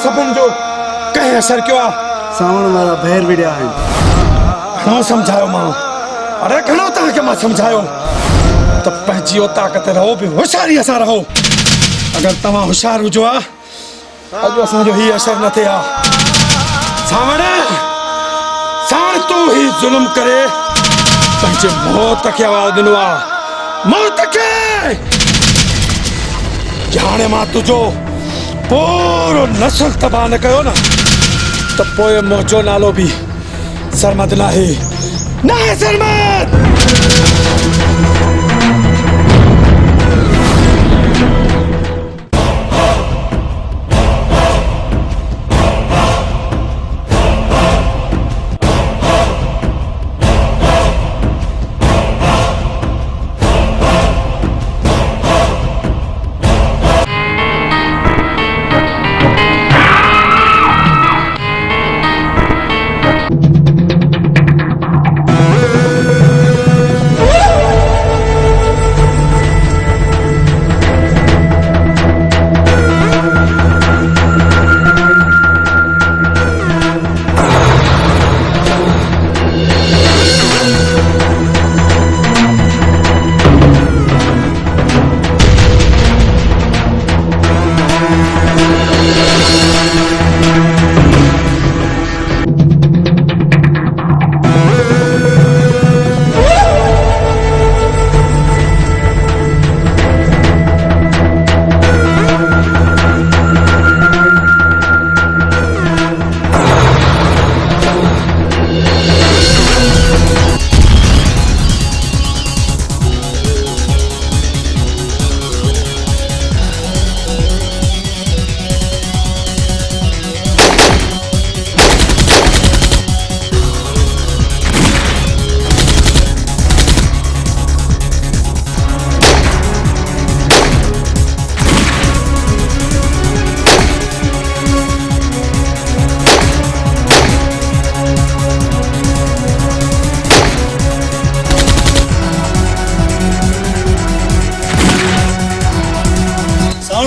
सभिनि जो कंहिं असर कयो आहे? सावण वारा बहिर विड़िया आहिनि। घणो सम्झायो मां, अरे घणो तव्हांखे मां सम्झायो त पंहिंजी ताक़त रहो बि होशियारीअ सां रहो। अगरि तव्हां होशियार हुजो आहे अॼु असांजो ही असर न थिए आहे। सावण सावण तूं ही ज़ुल्म करे पंहिंजे मौत खे आवाज़ ॾिनो आहे, मौत खे। हाणे मां तुंहिंजो पूरो नस्ल तबाह न कयो न त पोइ मुंहिंजो नालो बि सरमद न आहे सरमद।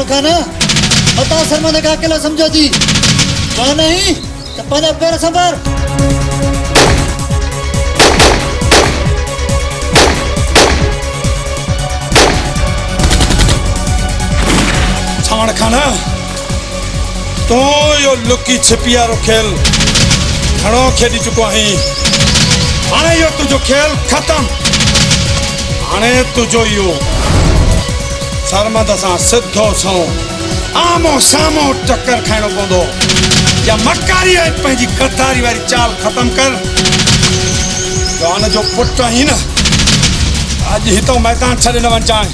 सावल खान बताओ शर्मा का अकेला समझो जी वहाँ नहीं तो पंजा पैर संभार सावण खान तो यो लुकी छिपिया रो खेल घणो खेडी चुको आहीं हाणे यो तुझो खेल खत्म हाणे तुझो यो सरमद सां सिद्धो सो आमो सामो टक्कर खाइणो पवंदो या मकारी है पंहिंजी गद्दारी वारी चाल खत्म कर जवान जो पुट आहीं न अॼु हितो मैदान छॾे न वञ चाहे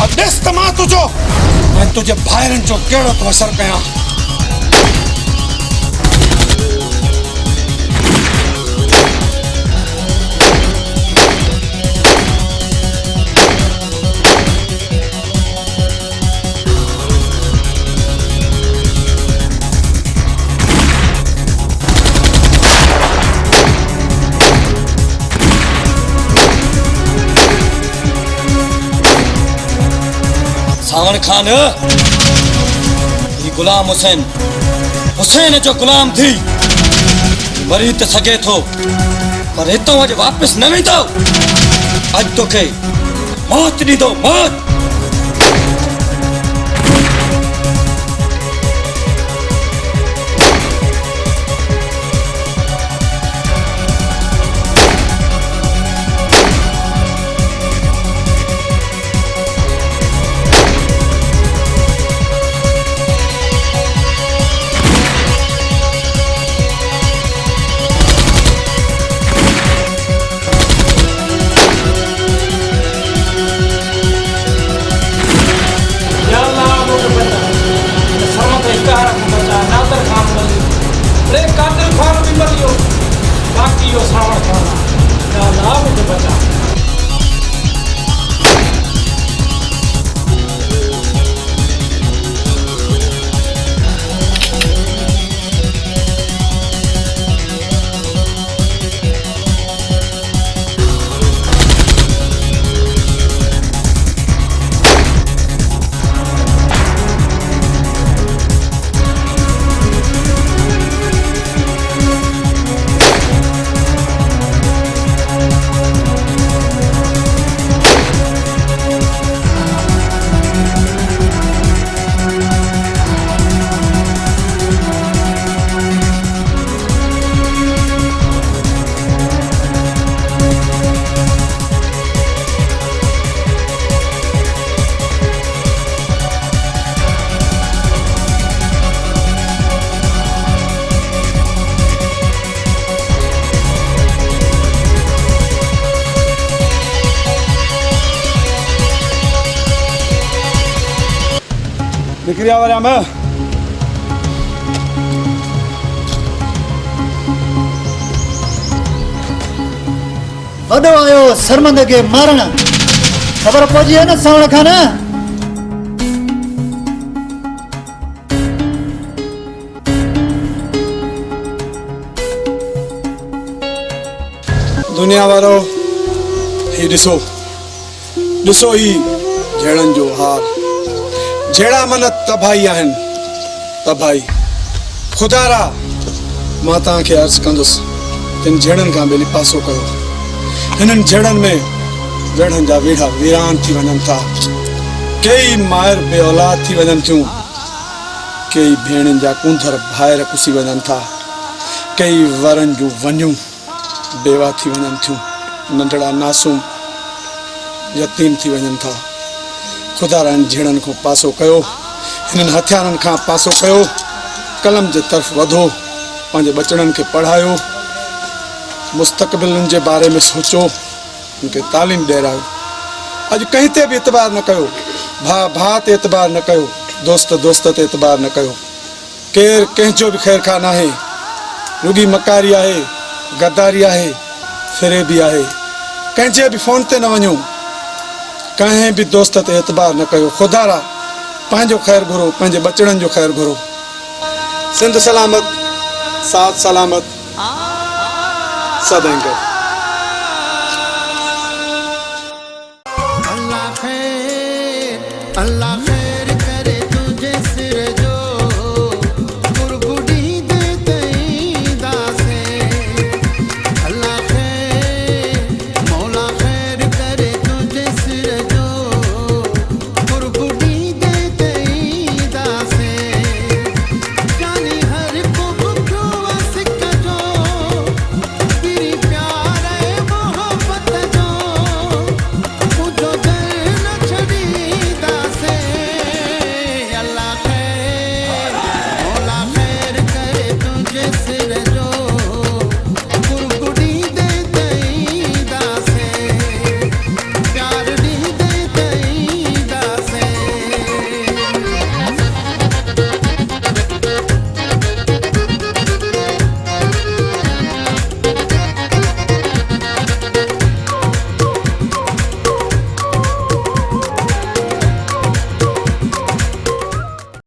अब ॾिस त मां तुझो मैं तुझे भाइरनि जो कहिड़ो थो असर कयां सावण खान ही गुलाम हुसैन हुसैन जो गुलाम थी मरी तो सके थो पर हितों अज वापस न वेंदो अज तोखे मौत ॾींदो मौत निकरिया वाला में वॾो आयो सरमंद के मारण खबर पहुंची है ना सावण खान दुनिया वारो ही ॾिसो ॾिसो ही जहिड़नि जो हाल जहिड़ा मन तबाही आहिनि तबाही खुदारा मां तव्हांखे अर्ज़ु कंदुसि तिन जहिड़नि खां ॿिली पासो कयो हिननि जहिड़नि में वेढ़नि जा वेढ़ा वीरान थी वञनि था कई मायर बे औलाद थी वञनि थियूं कई भेणनि जा कुंधर भाइर कुसी वञनि था कई वरनि जूं वञूं बेवा थी वञनि थियूं नंढड़ा नासूम यतीम थी वञनि था खुदा रन झेड़न को पासो कयो हिननि हथियारनि खां पासो कयो कलम जे तरफ़ वधो पंहिंजे बचड़नि खे पढ़ायो मुस्तक़बिल जे बारे में सोचो उनके तालीम ॾियारायो अॼु कंहिं ते बि एतबार न कयो भाउ भाउ ते एतबार न कयो दोस्त दोस्त ते एतबार न कयो केरु कंहिंजो बि ख़ैर खां नाहे रुगी मकारी आहे गद्दारी आहे फिरेबी आहे कंहिंजे बि फ़ोन ते न वञो कंहिं बि दोस्त ते एतबार न कयो खुदारा पंहिंजो ख़ैर घुरो पंहिंजे बचड़नि जो ख़ैर घुरो सिंध सलामत साथ सलामत सदाईं गॾु अल्लाह खैर अल्लाह